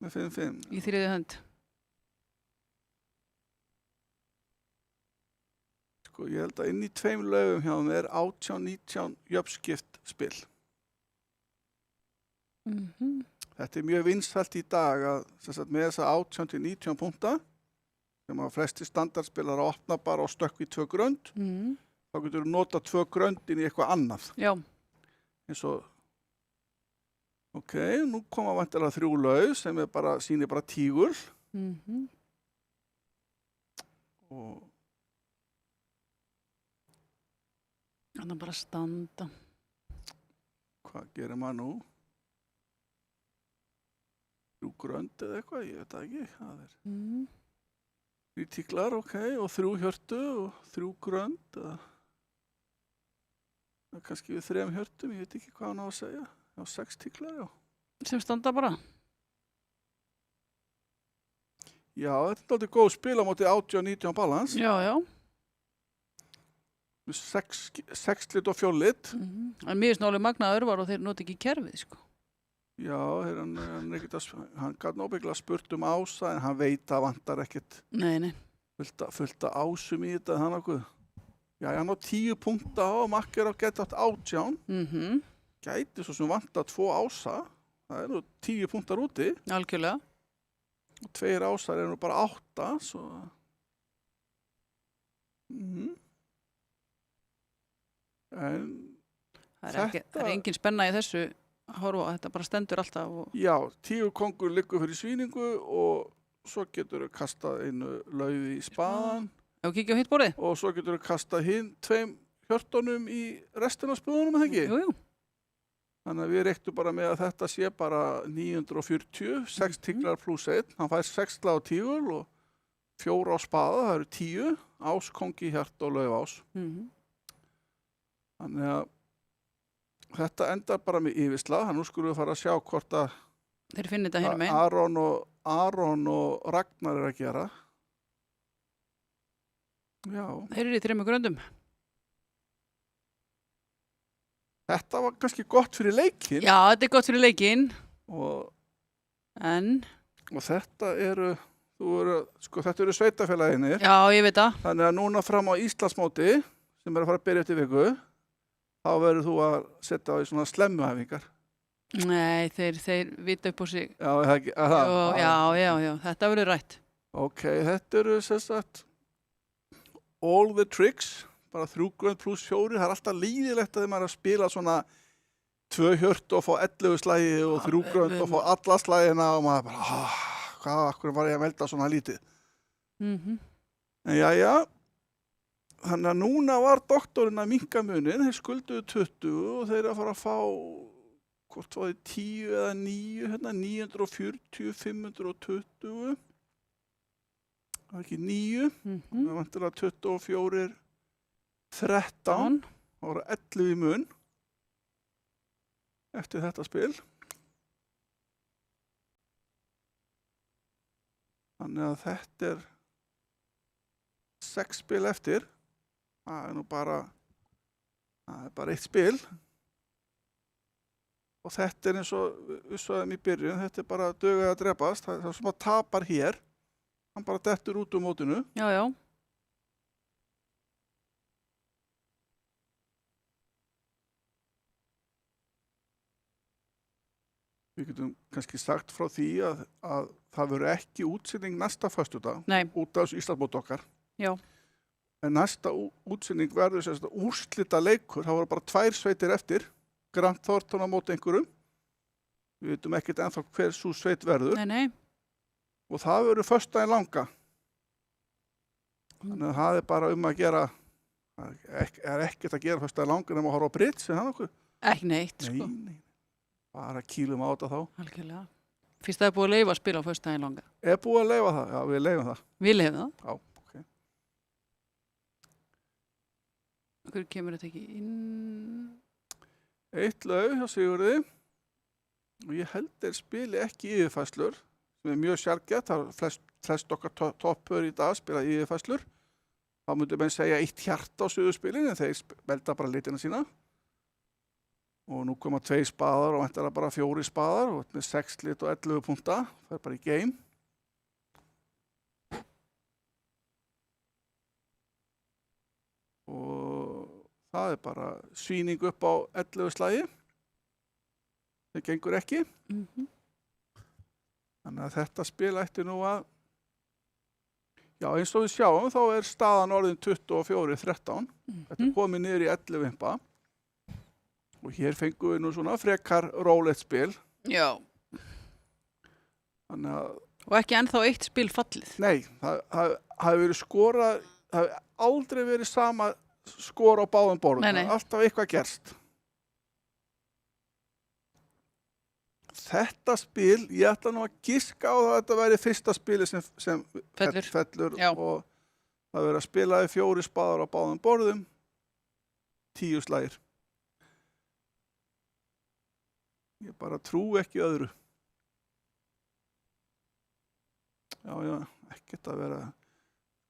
Með 5-5. Í 3. hönd. Sko, ég held að inn í 2 laufum hjá þeim er 18-19 jöfnskipt spil. Þetta er mjög vinsælt í dag að með þessa 18-19 punkta sem að flesti standardspilar að opna bara og stökkva í 2 grönd, þá getur þú nota 2 gröndin í eitthvað annað. Já. Eins og, ok, nú koma væntanlega 3 lauf sem sýnir bara tígul. Og Þannig bara standa. Hvað gerir maður nú? 3 grönd eða eitthvað, ég veit það ekki. Það er 3 tíklar, ok, og 3 hjörtu og 3 grönd. Það er kannski við 3 hjörtum, ég veit ekki hvað hann á að segja. Já, 6 tíklar, já. Sem standa bara. Já, þetta er náttúrulega góð spil á móti 18-19 balans. Já. 6 lit og 4 lit. En mér finnst nálega magna örvar og þeir nota ekki kerfið, sko. Já, hann gat nábygglega spurt ása en hann veit að vantar ekkert Nei. fullt af ásum í þetta hann okkur. Já, hann á 10 punkta og makkir á geta átt 18. Gæti svo sem vantar 2 ása. Það er nú 10 punktar úti. Algjörlega. Og 2 ásar nú bara 8, svo En það er engin spenna í þessu að horfa, þetta bara stendur alltaf. Já, 10 kongur liggur fyrir svíningu og svo getur við kastað einu laufi í spaðan. Ef við kíkja á hitt borðið. Og svo getur við kastað hinn 2 hjörtunum í restina af spöðunum, eða ekki? Jú. Þannig að við reyktum bara með að þetta sé bara 940, 6 tíklar pluss 1. Hann fær 6 slag á tígul og 4 á spaða, það eru 10. Ás, kongi, hjart og lauf ás. Þannig að þetta endar bara með yfirsla. Nú skulum við fara að sjá hvort að Þeir finna þetta hinum megin. Aron og Ragnar að gera. Já. Þeir eru í 3 gröndum. Þetta var kannski gott fyrir leikinn. Já, þetta er gott fyrir leikinn. Og þetta eru þetta eru sveitafélaginir. Já, ég veit það. Þannig að núna fram á Íslandsmóti sem að fara að byrja eftir viku, þá verður þú að setja á í svona slemmuhæfingar. Nei, þeir vita upp á sig. Já, Já, þetta verður rætt. Ok, þetta eru sem sagt all the tricks, bara 3 grönd pluss 4. Það er alltaf líðilegt að þeim að spila svona 2 hjört og fá 11 slagi og 3 grönd og fá alla slagina og maður bara, akkur var ég að velta svona lítið. En jæja, þannig að núna var doktorinn að minnka munin, þeir skulduðu 20 og þeir að fara að fá hvort var þið 10 eða 9, hérna 940, 520. Það var ekki 9, það var vantilega 24, 13, það voru 11 í mun eftir þetta spil. Þannig að þetta er 6 spil eftir. Það er nú bara, eitt spil. Og þetta er eins og við sögðum í byrjun, þetta er bara dugað að drepast. Það er sem að tapar hér. Hann bara dettur út úr mótinu. Já. Við getum kannski sagt frá því að það verður ekki útsending næsta föstudag. Nei. Út af þessu Íslandsmóti okkar. Já. En næsta útsending verður sem sagt úrslita leikur. Það voru bara 2 sveitir eftir. Grant Thornton á móti einhverjum. Við veitum ekkert ennþá hver sú sveit verður. Nei. Og það verður föstudaginn langa. Þannig að það er bara að gera, það er ekkert að gera föstudaginn langa nema að horfa á Brits, er það nokkuð? Ekki neitt, sko. Nei. Bara kýlum á þetta þá. Algjörlega. Fyrst það er búið að leyfa að spila á föstudaginn langa. Er búið að leyfa það? Já, við leyfum það. Við leyfum það? Já, ok. Hverju kemur þetta ekki inn? 1 laug hjá Sigurði. Og ég held þeir spili ekki yfirfærslur, sem er mjög sjaldgæft. Það er flest okkar toppur í dag spila yfirfærslur. Þá myndi menn segja 1 hjarta á suðurspilin, en þeir velta bara litina sína. Og nú koma 2 spaðar og væntanlega bara 4 spaðar og með 6 lit og 11 punta. Það er bara í game. Og það er bara sýning upp á 11 slagi. Það gengur ekki. Þannig að þetta spil ætti nú að, já, eins og við sjáum, þá er staðan orðin 24-13. Þetta er komið niður í 11 impa. Og hér fengum við nú svona frekar rólegt spil. Já. Þannig að... Og ekki ennþá 1 spil fallið. Nei, það hafi verið skorað, það hafi aldrei verið sama skor á báðum borðum. Nei. Alltaf eitthvað gerst. Þetta spil, ég ætla nú að giska á það að þetta væri fyrsta spili sem fellur. Já. Og það verið að spilaði 4 spaðar á báðum borðum, 10 slagir. Ég bara trú ekki öðru. Já, ekkert að vera,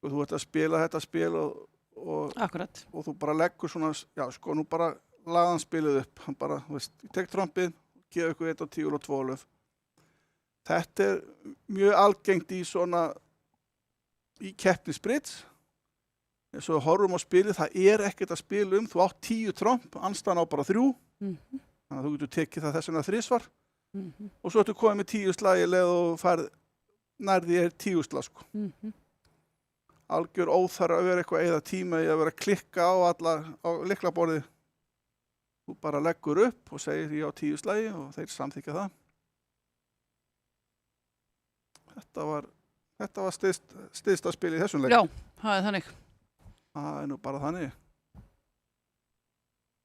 og þú ert að spila þetta spil og Akkurat. Og þú bara leggur svona, já, sko, nú bara lagðan spilið upp. Hann bara, þú veist, ég tek trompið, gefa ykkur 1 og 10 og 2 löf. Þetta er mjög algengt í svona, í keppnisbrits. Eins og horfum á spilið, það er ekkert að spila þú átt 10 tromp, anstæðan á bara 3. Þannig að þú getur tekið það þess vegna 3 svar. Og svo ertu komið með 10 slagi leið og farið nærði 10 slag, sko. Algjör óþarf að vera eitthvað eða tíma í að vera að klikka á lyklaborðið. Þú bara leggur upp og segir ég á 10 slagi og þeir samþykja það. Þetta var stysta spil í þessum leik. Já, það er þannig. Það er nú bara þannig.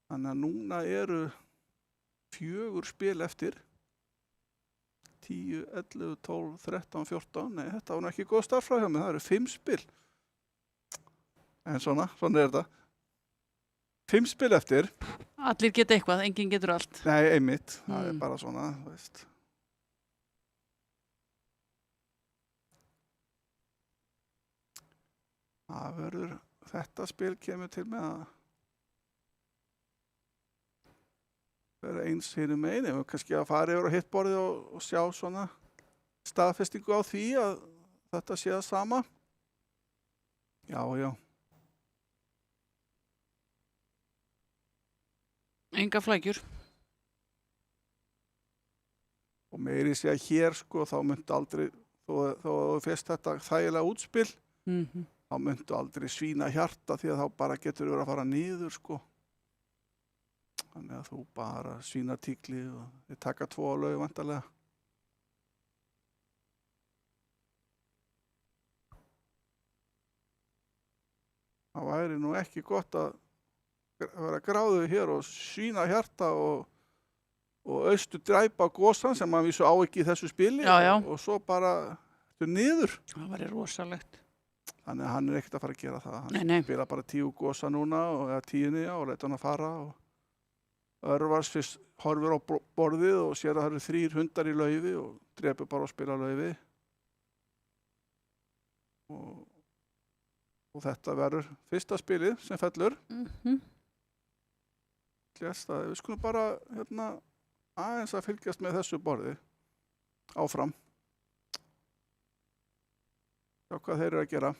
Þannig að núna eru 4 spil eftir. 10, 11, 12, 13, 14. Nei, þetta var nú ekki góð starffræði hjá mig. Það eru 5 spil. En svona er þetta. 5 spil eftir. Allir geta eitthvað, enginn getur allt. Nei, einmitt. Það er bara svona, þú veist. Það verður, þetta spil kemur til með að vera eins hinum megin. Ef við kannski að fara yfir á hittborðið og sjá svona staðfestingu á því að þetta sé það sama. Já, já. Enga flækjur. Og meiri sé að hér sko, þá myndi aldrei, þó að þú fyrst þetta þægilega útspil, þá myndu aldrei svína hjarta því að þá bara getur verið að fara niður sko. Þannig að þú bara svína tíkli og þið taka 2 á laug vantarlega. Það væri nú ekki gott að vera gráðu hér og svína hjarta og austur dræpa gósan sem maður vísu á ekki í þessu spili. Já, já. Og svo bara niður. Það væri rosalegt. Þannig að hann er ekkert að fara að gera það. Hann Nei. spila bara 10 gósa núna eða 10 og lætur hann að fara. Og Örvars fyrst horfir á borðið og sér að það eru 3 hundar í laufi og drepur bara og spila laufi. Og þetta verður fyrsta spilið sem fellur. Við skulum bara aðeins að fylgjast með þessu borði áfram. Sjá hvað þeir eru að gera.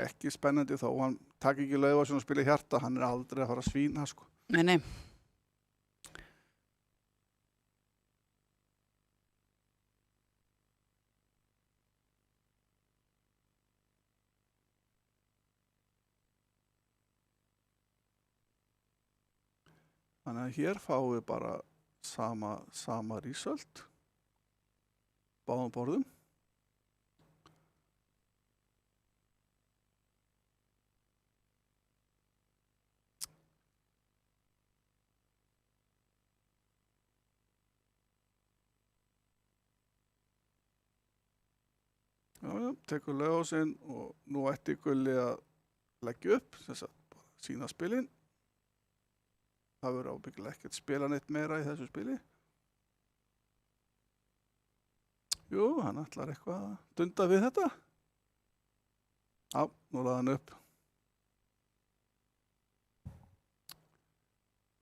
Ekki spennandi þó, hann takk ekki laufa sem að spila hjarta, hann er aldrei að fara að svína sko. Nei. Þannig að hér fáum við bara sama result, báðum borðum. Já, tekur laugásinn og nú ætti Gulli að leggja upp, sem sagt bara sína spilin. Það verður ábyggilega ekkert spila neitt meira í þessu spili. Jú, hann ætlar eitthvað að dunda við þetta. Já, nú laði hann upp.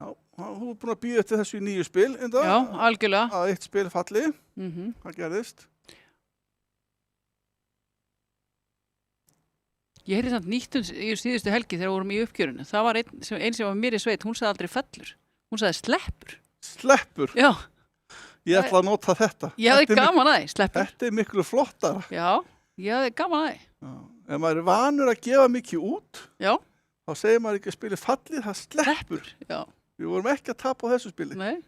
Já, þú er búin að bíða eftir þessu í 9 spil. Já, algjörlega. Að 1 spil falli. Hvað gerðist? Ég heyrði samt nýtt í síðustu helgi þegar við vorum í uppgjörinu. Það var ein sem var mér í sveit, hún sagði aldrei fellur. Hún sagði sleppur. Sleppur? Já. Ég ætla að nota þetta. Ég hafði gaman að því, sleppur. Þetta er miklu flottara. Já, ég hafði gaman að því. Já. Ef maður er vanur að gefa mikið út, já, þá segir maður ekki að spila fallið, það sleppur. Já. Við vorum ekki að tapa á þessu spili. Nei,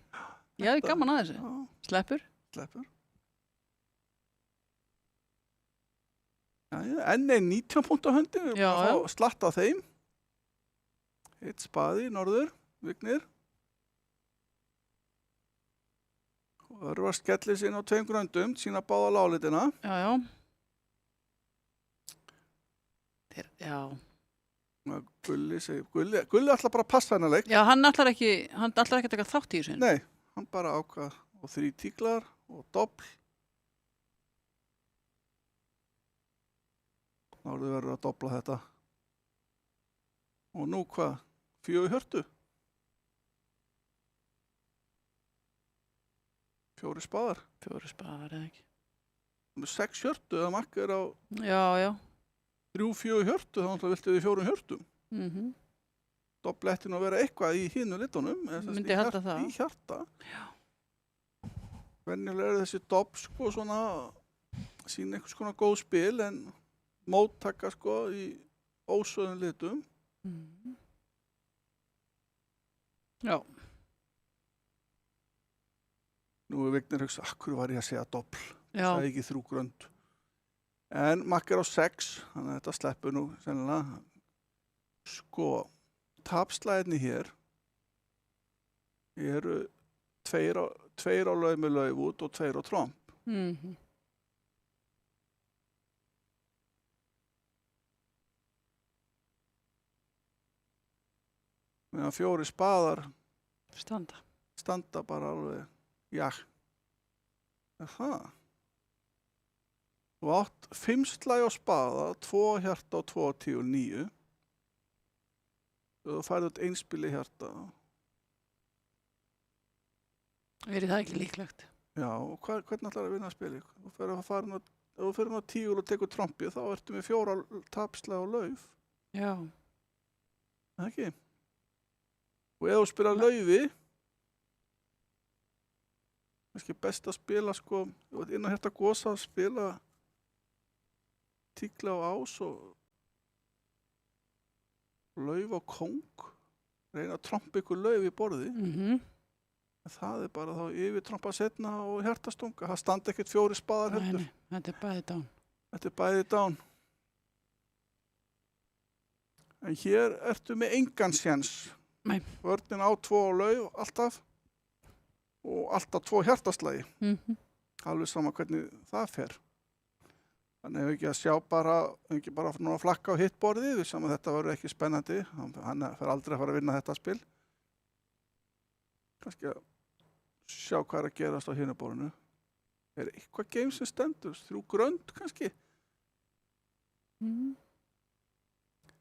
ég hafði gaman að þessu. Já. Sleppur. Sleppur. Enn einn 19 punkt á höndin, við erum að fá slatt á þeim. 1 spaði í norður, Vignir. Og Örvar skellir sig inn á 2 gröndum, sína báða láglitina. Já. Já. Gulli ætlar bara að passa hennar leik. Já, hann ætlar ekki að taka þátt í þessu. Nei, hann bara ákvað og 3 tíklar og doppl. Náðu verður að doppla þetta. Og nú hvað? 4 hjörtu? 4 spaðar? 4 spaðar eða ekki. 6 hjörtu, eða makka er á Já. 3-4 hjörtu, þá viltu við 4 hjörtum. Doppla ætti nú að vera eitthvað í hinu litunum. Myndi halda það. Í hjarta. Já. Venjulega er þessi dopp sko svona, sína einhvers konar góð spil, en móttaka sko í ósöðum litum. Já. Nú er Vignir hugsa, akkur var ég að segja doppl. Já. Það er ekki 3 grönd. En makk er á 6, þannig að þetta sleppur nú sennilega. Sko, tapslæðinni hér eru tveir á lauf með lauf út og 2 á tromp. Meðan 4 spaðar standa bara alveg, já, það. Þú átt 5 slægi á spaða, 2 hjarta og 2 tíul 9. Þú færði út einspili hjarta. Verið það ekki líklegt? Já, og hvernig ætlar að vinna að spila ykkur? Ef þú fyrir á tíul og tekur trompið, þá ertu með 4 tapslægi á lauf. Já. Það ekki? Og ef þú spila laufi, kannski best að spila sko, inn á hjarta gosa að spila tíkla á ás og lauf á kóng, reyna að trompa ykkur lauf í borði. Það bara þá yfir trompa setna og hjartastunga. Það standa ekkert 4 spaðar heldur. Nei, þetta bæði dán. Þetta bæði dán. En hér ertu með engan séns. Nei. Vörnin á 2 á lauf alltaf og alltaf 2 hjartaslægi. Alveg sama hvernig það fer. Þannig hefur ekki að sjá ekki bara að flakka á hitt borðið, við sem að þetta verður ekki spennandi. Hann fer aldrei að fara að vinna þetta spil. Kannski að sjá hvað er að gerast á hinu borðinu. Er eitthvað game sem stendur? 3 grönd kannski?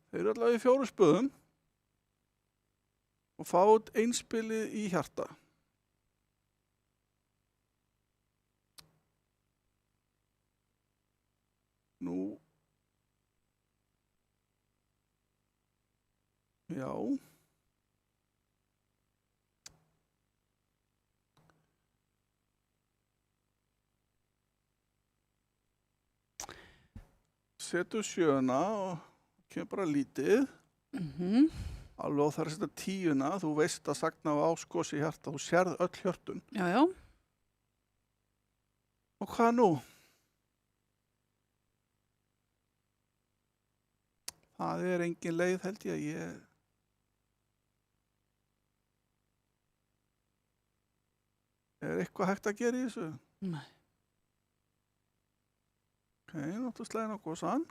Þeir eru allavega í 4 spöðum og fá út einspilið í hjarta. Nú, já. Setur 7 og kemur bara lítið. Alveg á þar að setja 10, þú veist að sagna á áskos í hjarta, þú sérð öll hjörtun. Já, já. Og hvað nú? Það er engin leið held ég. Er eitthvað hægt að gera í þessu? Nei. Ok, náttu slæðin á gósan.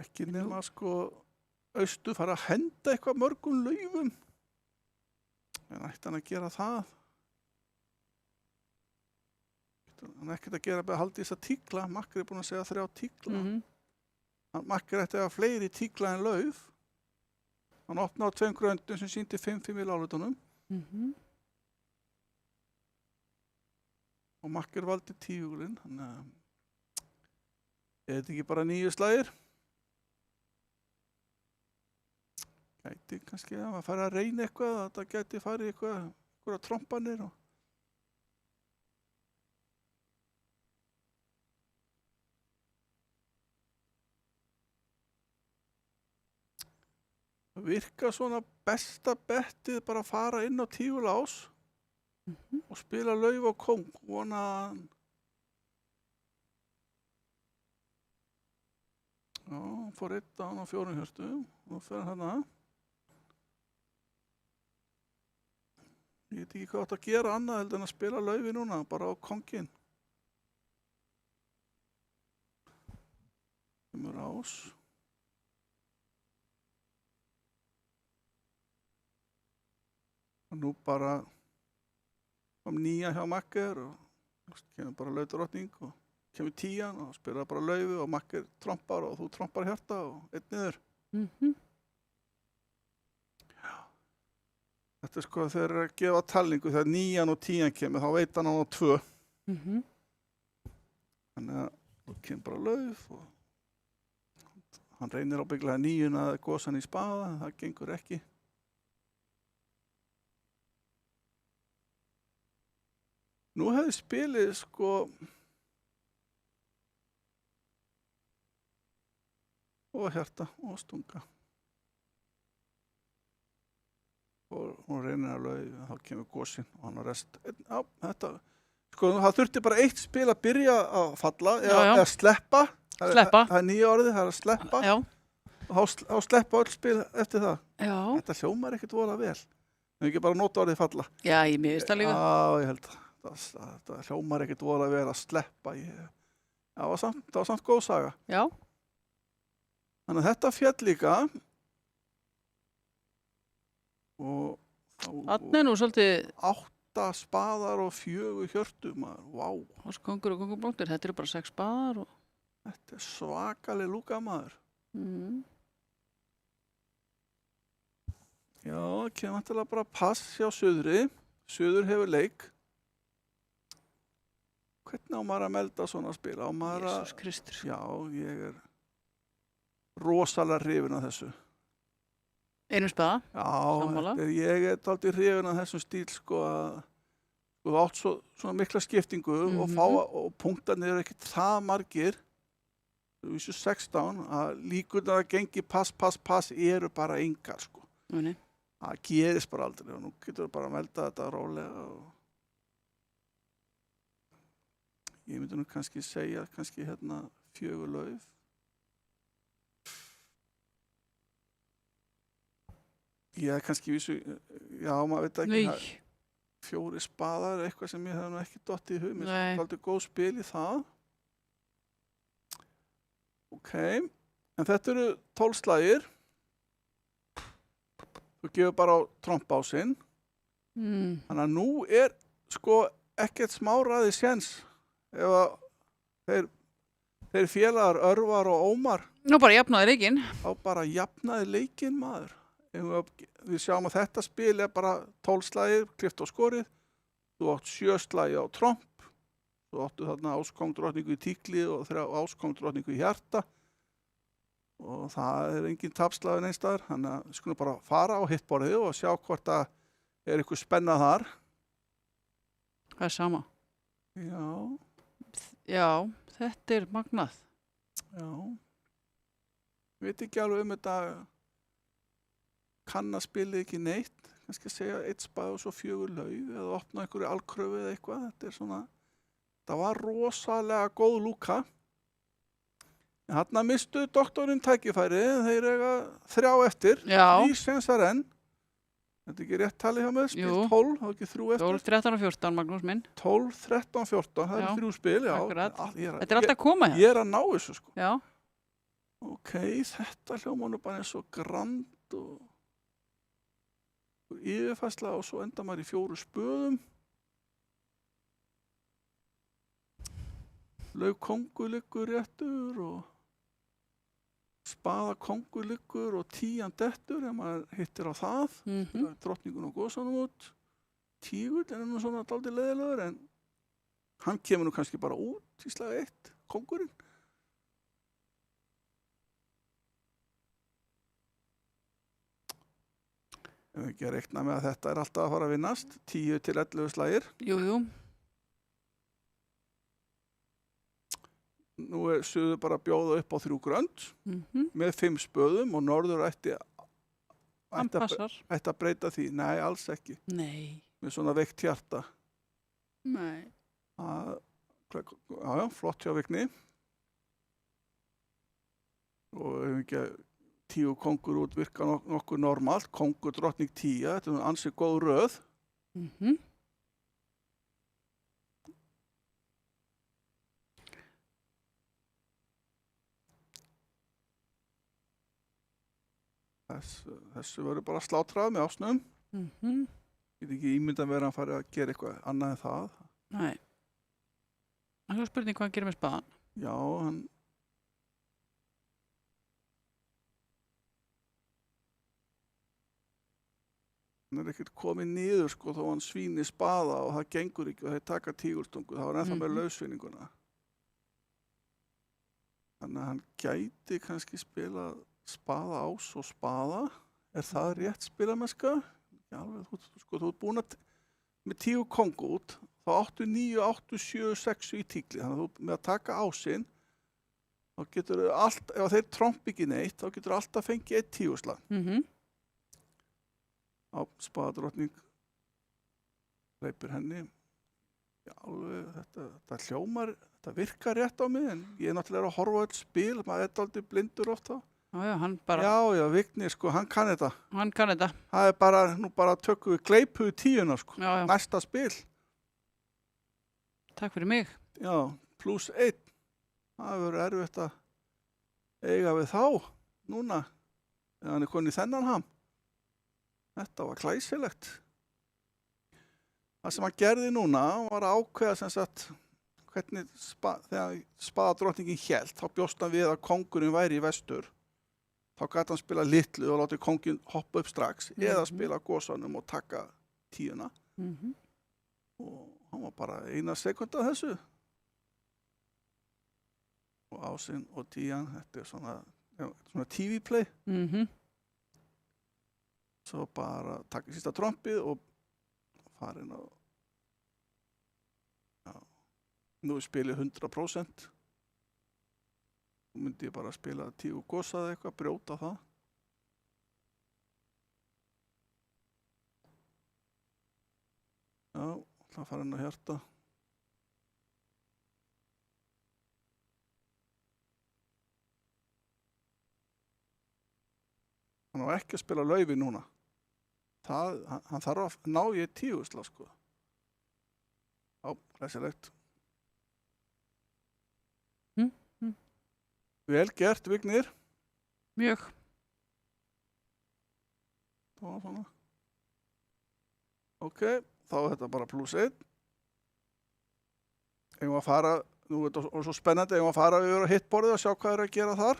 Ekki nema sko austu fara að henda eitthvað mörgum laufum. En ætti hann að gera það? Hann er ekkert að gera bara að halda í þessa tíkla. Makkar er búinn að segja 3 tíkla. Makkar ætti að hafa fleiri tíkla en lauf. Hann opnaði á 2 gröndum sem sýndi 5-5 í lálutunum. Og Makkar valdi tígulinn. Þannig að er þetta ekki bara 9 slægir? Gæti kannski að maður fara að reyna eitthvað, að þetta gæti farið einhverja trompanir og það virka svona besta bettið bara að fara inn á tígulás og spila lauf og kóng, vona að já, hann fór 1 á 4 hjörtum og fer hann að ég veit ekki hvað átt að gera annað heldur en að spila laufi núna, bara á kongin. Kemur ás. Og nú bara kom 9 hjá Makkar og kemur bara laudrottning og kemur 10 og spila bara laufi og Makkar trompar og þú trompar hjarta og 1 niður. Þetta er sko þegar að gefa talningu, þegar 9 og 10 kemur, þá veit hann á 2. Þannig að þú kemur bara lauf og hann reynir ábyggilega 9 að gosa hann í spaða, en það gengur ekki. Nú hefði spilið sko og hjarta og stunga. og hún reynir að laug, þá kemur gósinn og hann á rest. Já, þetta, sko, það þurfti bara eitt spil að byrja að falla, eða sleppa. Sleppa. Það er nýja orðið, það er að sleppa. Já. Og þá sleppa öll spil eftir það. Já. Þetta hljómar ekkert vola vel. Það er ekki bara að nota orðið falla. Já, ég miðist það líka. Já, ég held það hljómar ekkert vola vel að sleppa. Það var samt góð saga. Já. Þannig að þetta fjall líka. Og Þarna er nú svolítið 8 spaðar og 4 hjörtu, maður. Vá. kongur og kongurbóndir. Þetta eru bara 6 spaðar. Þetta er svakaleg lúka, maður. Já, kemur vantilega bara pass hjá Suðri. Suður hefur leik. Hvernig á maður að melda svona spil? Á maður að... Jesús Kristur. Já, ég er rosalega hrifinn af þessu. Einum spaða. Já, ég er dálítið hrifinn af þessum stíl, sko, að þú átt svona mikla skiptingu og punktarnir eru ekkert það margir. Þú vissu 16, að líkurnar að gengi pass eru bara engar, sko. Nei. Það gerist bara aldrei og nú getur við bara að melda þetta rólega og ég myndi nú kannski segja hérna 4 lauf. Ég er kannski vissu, já, maður veit ekki, 4 spaðar er eitthvað sem ég hef nú ekki dottið í hug, mér er svolítið góð spil í það. Ok, en þetta eru 12 slagir. Þú gefur bara á trompbásinn. Þannig að nú er sko ekkert smáraði séns ef að þeir félagar Örvar og Ómar. Nú bara jafnaði leikinn. Þá bara jafnaði leikinn, maður. Við sjáum að þetta spil er bara 12 slagir, klippt á skorið. Þú átt 7 slagi á tromp. Þú áttu þarna áskongdrottningu í tíkli og 3 áskongdrottningu í hjarta. Og það er engin tapslagur neins staðar. Þannig að við skulum bara fara á hittborðið og sjá hvort það er eitthvað spennað þar. Það er sama. Já. Já, þetta er magnað. Já. Ég veit ekki alveg þetta kann að spila ekki neitt. Kannski að segja 1 spað og svo 4 lauf eða opna einhverju alkröfu eða eitthvað. Þetta er svona, það var rosalega góð lúka. En þarna mistu doktorinn tækifæri, þeir eiga 3 eftir. Já. 3 sénsar enn. Þetta er ekki rétt talið hjá mér, spil 12, það er ekki 3 eftir. 12, 13 og 14, Magnús minn. 12, 13, 14, það eru 3 spil, já. Akkurat. Þetta er alltaf að koma hér. Ég er að ná þessu, sko. Já. Ok, þetta hljóma nú bara eins og grand og yfirfærsla og svo enda maður í 4 spöðum. Lauf kongu liggur réttur og spaða kongu liggur og 10 dettur ef maður hittir á það. Drottningun og gósanum út. Tígull er nú svona dálítið leiðilegur en hann kemur nú kannski bara út í slag 1, kongurinn. Ef við ekki að reikna með að þetta er alltaf að fara að vinnast. 10 til 11 slagir. Jú. Nú er Suður bara að bjóða upp á 3 grönd með 5 spöðum og Norður ætti að breyta því. Nei, alls ekki. Nei. Með svona veikt hjarta. Nei. Já, flott hjá Vigni. Og ef ekki að 10 kongur út virka nokkuð normalt. Kongur, drottning 10, þetta er ansið góð röð. Þessu verður bara slátrað með ásnum. Ég get ekki ímyndað vera að fara að gera eitthvað annað en það. Nei. Það er spurning hvað hann gerir með spaðan. Já, hann er ekkert komið niður, sko, þó hann svíni spaða og það gengur ekki og þeir taka tígulstungu. Það var ennþá með lausvinninguna. Þannig að hann gæti kannski spilað spaða ás og spaða. Er það rétt spilamennska? Já, alveg, sko, þú ert búin með 10 kongu út, þá 8, 9, 8, 7, 6 í tíkli. Þannig að þú með að taka ásinn, þá getur allt, ef þeir tromp ekki neitt, þá getur alltaf fengið 1 tíguslag. á spaðadrottning hleypir henni alveg, þetta hljómar, þetta virkar rétt á mig en ég er náttúrulega að horfa á öll spil, maður er aldrei blindur oft þá. Já, hann bara, Já, Vignir, sko, hann kann þetta. hann kann þetta. Það er bara, nú bara tökum við gleipuðu 10, sko, Já, já, næsta spil. takk fyrir mig. Já, +1. Það verður erfitt að eiga við þá, núna, ef hann er konið í þennan ham. Þetta var glæsilegt. Það sem hann gerði núna var að ákveða sem sagt hvernig þegar spaðadrottningin hélt, þá bjóst hann við að kóngurinn væri í vestur. Þá gat hann spila litlu og láti kónginn hoppa upp strax eða spila gósanum og taka 10. Og hann var bara 1 sekúnda af þessu. Og ásinn og 10, þetta er svona TV-play. Svo bara taka sísta trompið og farin á, já, nú er spilið 100%. Nú myndi ég bara spila 10 gósa eða eitthvað, brjóta það. Já, það farin á hjarta. Hann var ekki að spila laufi núna. Hann þarf að ná ég 10 slag, sko. Já, glæsilegt. Vel gert, Vignir. Mjög. Það var svona. Ok, þá er þetta bara +1. Eigum að fara, nú er þetta svo spennandi, eigum að fara yfir á hitborðið og sjá hvað er að gera þar.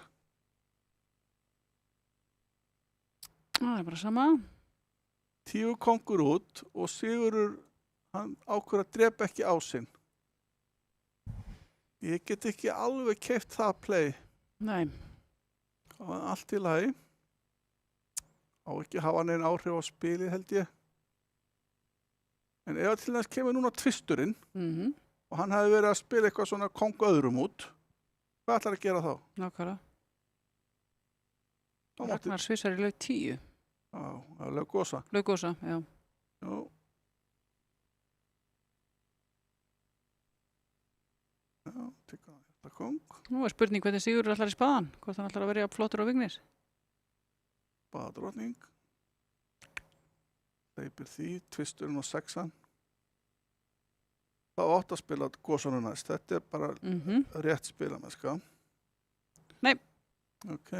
Það er bara sama. 10 kóngur út og Sigurður, hann ákveður að drepa ekki ásinn. Ég get ekki alveg keypt það play. Nei. Það var allt í lagi. Á ekki hafa neinn áhrif á spilið, held ég. En ef til þess kemur núna tvisturinn og hann hefði verið að spila eitthvað svona kóng öðrum út, hvað ætlar að gera þá? Nákvæmlega. Þá mátti, Ragnar svissar í laug 10. já, það er lög gósa. Laugósa, já. Já. Já, tikka þetta kóng. Nú er spurning hvernig Sigurður ætlar í spaðan. Hvort hann ætlar að vera flottur á Vignir. Spaðadrottning. Hleypir því, tvisturinn og 6. Það átt að spila gósanum næst. Þetta er bara rétt spilamennska. Nei. Ok.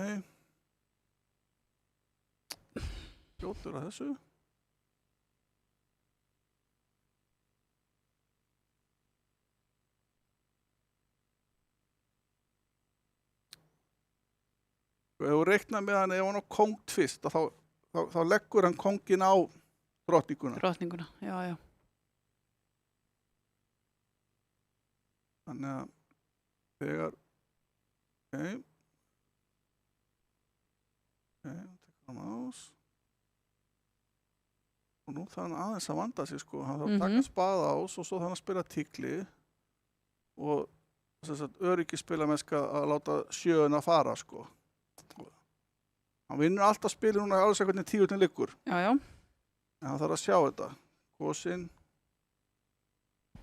Fljótur að þessu. Ef þú reiknar með hann, ef hann á kóng tvist, þá leggur hann kónginn á drottninguna. Drottninguna, já, já. Þannig að þegar, ok, tekur hann ás. Og nú þarf hann aðeins að vanda sig, sko. Hann þarf að taka spaða ás og svo þarf hann að spila tíkli og öryggi spilamennska að láta 7 fara, sko. Hann vinnur alltaf spilið núna alveg hvernig 10 liggur. Já, já. En hann þarf að sjá þetta. Gósinn.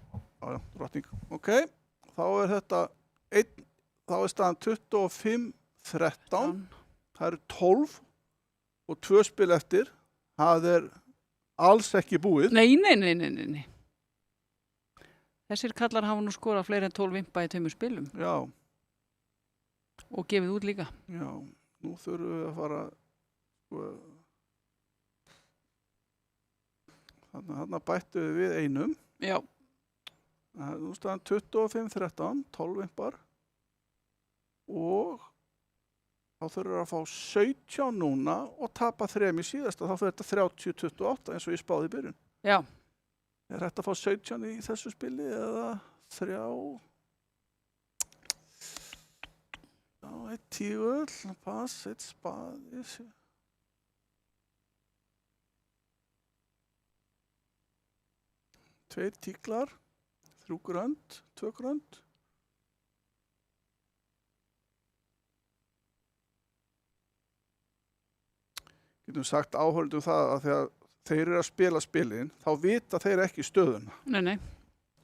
Já, drottning. Ok, þá er þetta þá er staðan 25-13. Það eru 12 og 2 spil eftir. Það er alls ekki búið. Nei. Þessir kallar hafa nú skorað fleiri en 12 vimpa í 2 spilum. Já. Og gefið út líka. Já, nú þurfum við að fara, sko, þarna bættu við einum. Já. Nú staðan 25-13, 12 vimpar. Og þá þurfum við að fá 17 núna og tapa 3 í síðasta. Þá fyrir þetta 30-28 eins og ég spáði í byrjun. Já. Er þetta að fá 17 í þessu spili eða 3? Já, 1 tígull, pass, 1 spaði. 2 tíklar, 3 grönd, 2 grönd. Getum sagt áhöldum það að því að þeir eru að spila spilin, þá vita þeir ekki stöðuna. Nei.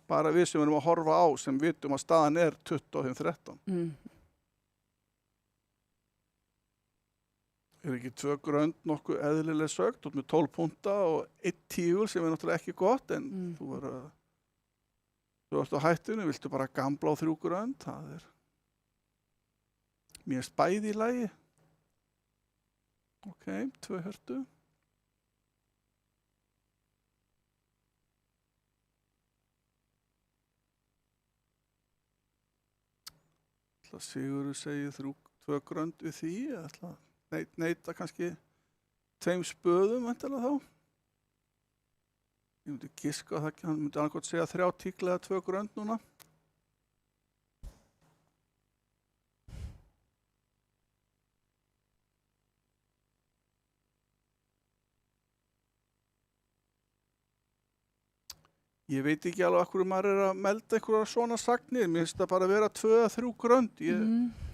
Bara við sem erum að horfa á sem vitum að staðan er 25-13. Er ekki 2 grönd nokkuð eðlileg sögt út með 12 punta og 1 tígur sem er náttúrulega ekki gott, en þú ert á hættinu, viltu bara gambla á 3 grönd, það er mér spæði í lagi. Ok, 2 hörtu. Sigurður segir 2 grönd við því, ég ætla að neita kannski 2 spöðum væntanlega þá. Ég myndi giska að hann myndi annarkot segja 3 tíkla eða 2 grönd núna. Ég veit ekki alveg af hverju maður er að melda einhverja svona sagnir. Mér finnst það bara að vera 2-3 grönd. Ég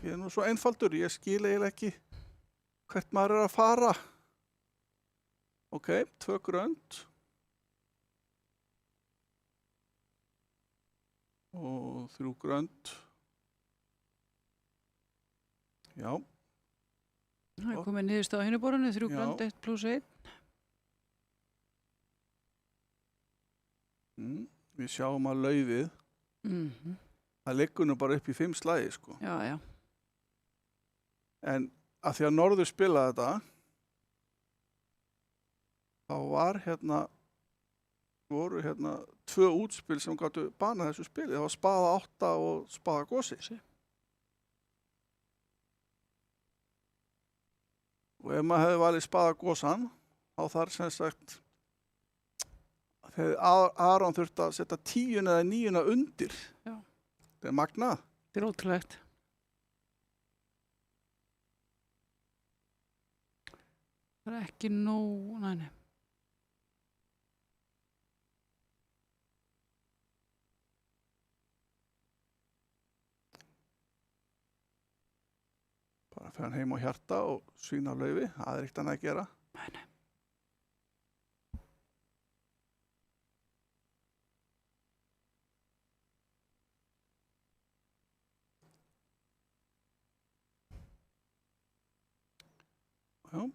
er nú svo einfaldur. Ég skil eiginlega ekki hvert maður er að fara. Ok, 2 grönd. Og 3 grönd. Já. Það er komið niðurstaða á hinu borðinu, 3 grönd, 1 + 1. Við sjáum að laufið, það liggur nú bara upp í 5 slagi, sko. Já. En að því að Norður spilaði þetta, þá voru 2 útspil sem gátu banað þessu spili. Það var spaða 8 og spaða gósi. Og ef maður hefði valið spaða gósan, þá þarf sem sagt þegar Aron þurfti að setja 10 eða 9 undir. Já. Það er magnað. Þetta er ótrúlegt. Það er ekki nóg, nei. Bara fer hann heim á hjarta og svína af laufi. Það er ekkert annað að gera. Nei. Já.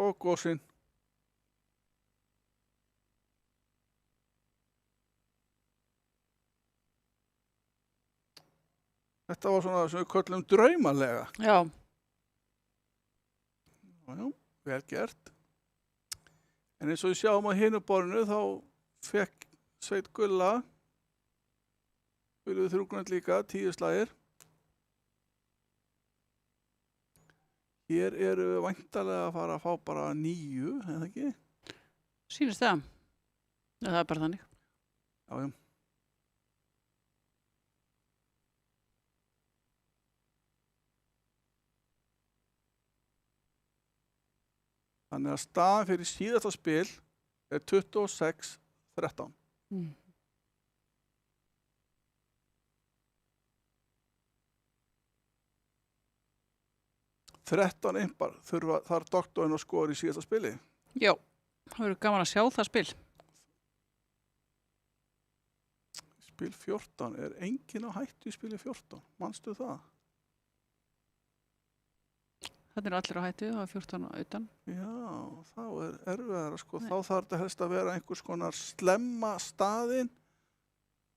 Og gósin. Þetta var svona sem við köllum draumalega. Já. Já, vel gert. En eins og við sjáum á hinu borðinu þá fekk Sveit Gulla spiluðu 3 grönd líka, 10 slagir. Hér eru við væntanlega að fara að fá bara 9, eða ekki? Sýnist það? Já, það er bara þannig. Já. Þannig að staðan fyrir síðasta spil er 26-13. 13 impar þarf doktorinn að skora í síðasta spili. Já, það verður gaman að sjá það spil. Spil 14, er enginn á hættu í spili 14? Manstu það? Þetta eru allir á hættu, það er 14 utan. Já, þá er erfiðara, sko. Þá þarf þetta helst að vera einhvers konar slemma staðinn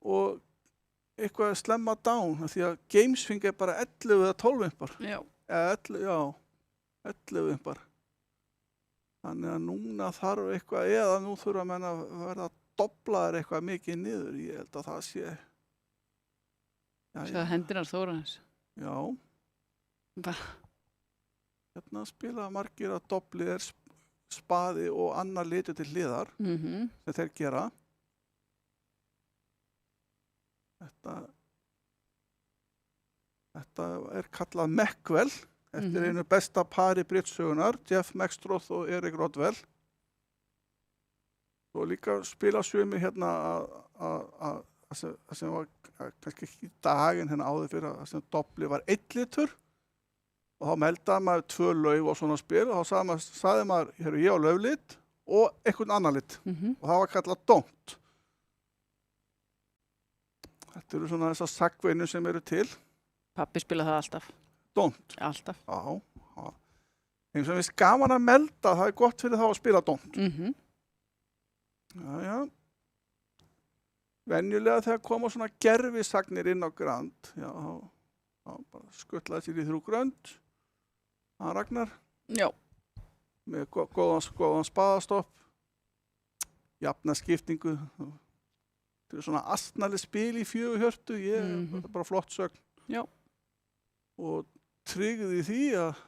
og eitthvað slemma down, því að Gamesfing er bara 11 eða 12 impar. Já. 11 impar. Þannig að núna þarf eitthvað, eða nú þurfa menn að verða doblaðir eitthvað mikið niður. Ég held að það sé. Sér hendinar Þórans. Já. Hérna spila margir að doblið er spaði og annar litur til hliðar sem þeir gera. Þetta er kallað Meckwell eftir einu besta pari brittsögunar, Jeff Maxtroth og Eric Rodwell. Og líka spila sumir hérna sem var kannski ekki í dag en hérna áður fyrir að sem dobli var 1 litur og þá meldaði maður 2 lauf og svona spil og þá sagði maður, hér ég á lauflit og einhvern annan lit og það var kallað dont. Þetta eru svona þessar sagveinu sem eru til. Pappi spilaði það alltaf. Dont. Alltaf. Já. Þeim sem finnst gaman að melda, það er gott fyrir þá að spila dont. Já. Venjulega þegar koma svona gerfisagnir inn á Grand, já, þá bara skuttlaði sér í 3 grönd, hann Ragnar, Já. með góðan spaðastopp, jafna skiptingu, þetta er svona astnaleg spil í 4 hjörtu, þetta er bara flott sögn. Já. Og tryggði því að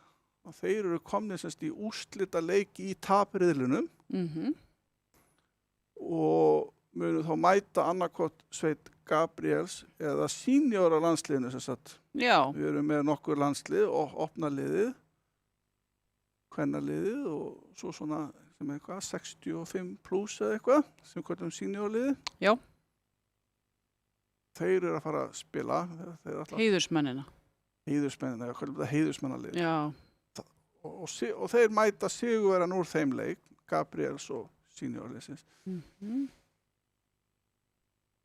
þeir eru komnir semst í úrslita leik í tapriðlunum og munu þá mæta annarkvort Sveit Gabriels eða seniora landsliðinu sem sagt. Já. Við erum með nokkur landslið og opna liðið, kvennaliðið og svo svona sem er eitthvað 65 pluss eða eitthvað sem kvöldum seniorliðið. Já. Þeir eru að fara að spila. Heiðursmennina. Heiðursmennina, ég kvöldum þetta heiðursmennalið. Já. Og þeir mæta sigurveran úr þeim leik, Gabriels og seniorliðsins.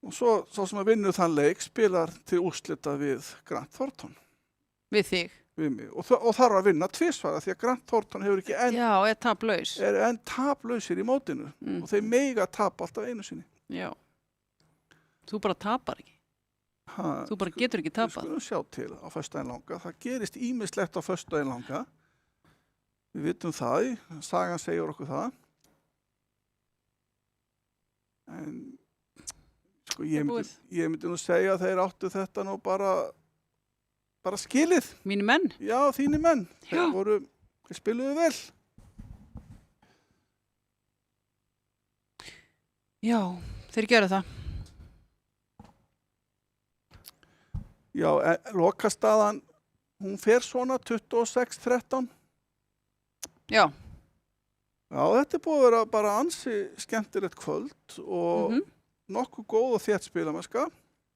Og svo sem að vinna þann leik spilar til úrslita við Grant Thornton. Við þig. Við mig. Og þarf að vinna 2 svara því að Grant Thornton hefur ekki enn... Já, er taplaus. Er enn taplausir í mótinu. Og þeir mega tapa alltaf einu sinni. Já. Þú bara tapar ekki. Þú bara getur ekki tapað. Við skulum sjá til á föstudaginn langa. Það gerist ýmislegt á föstudaginn langa. Við vitum það, sagan segir okkur það. En... Sko, ég myndi nú segja að þeir áttu þetta nú bara skilið. Mínu menn? Já, þínir menn. Þeir spiluðu vel. Já, þeir gera það. Já, lokastaðan, hún fer svona 26-13. Já. Já, þetta er búið að vera bara ansi skemmtilegt kvöld og nokkuð góð og þétt spilamennska.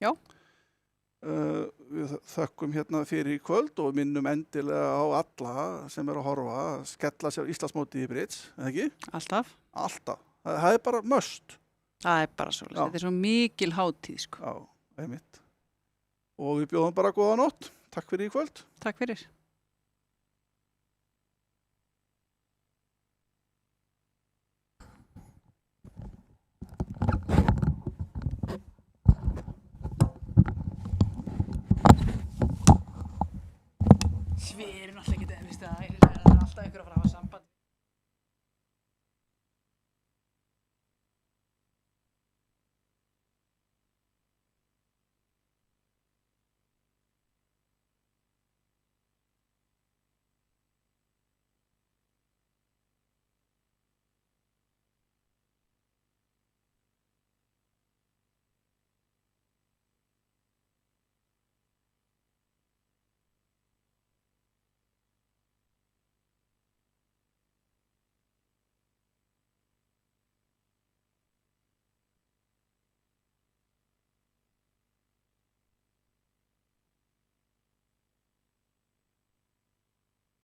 Já. Við þökkum hérna fyrir í kvöld og minnum endilega á alla sem er að horfa að skella sér Íslandsmótið í bridge, eða ekki? Alltaf. Alltaf. Það er bara must. Það er bara svo. Þetta er svo mikil hátíð, sko. Já, einmitt. Og við bjóðum bara góða nótt. Takk fyrir í kvöld. Takk fyrir. Við erum alltaf ekki það er alltaf einhver að fara að hafa samband.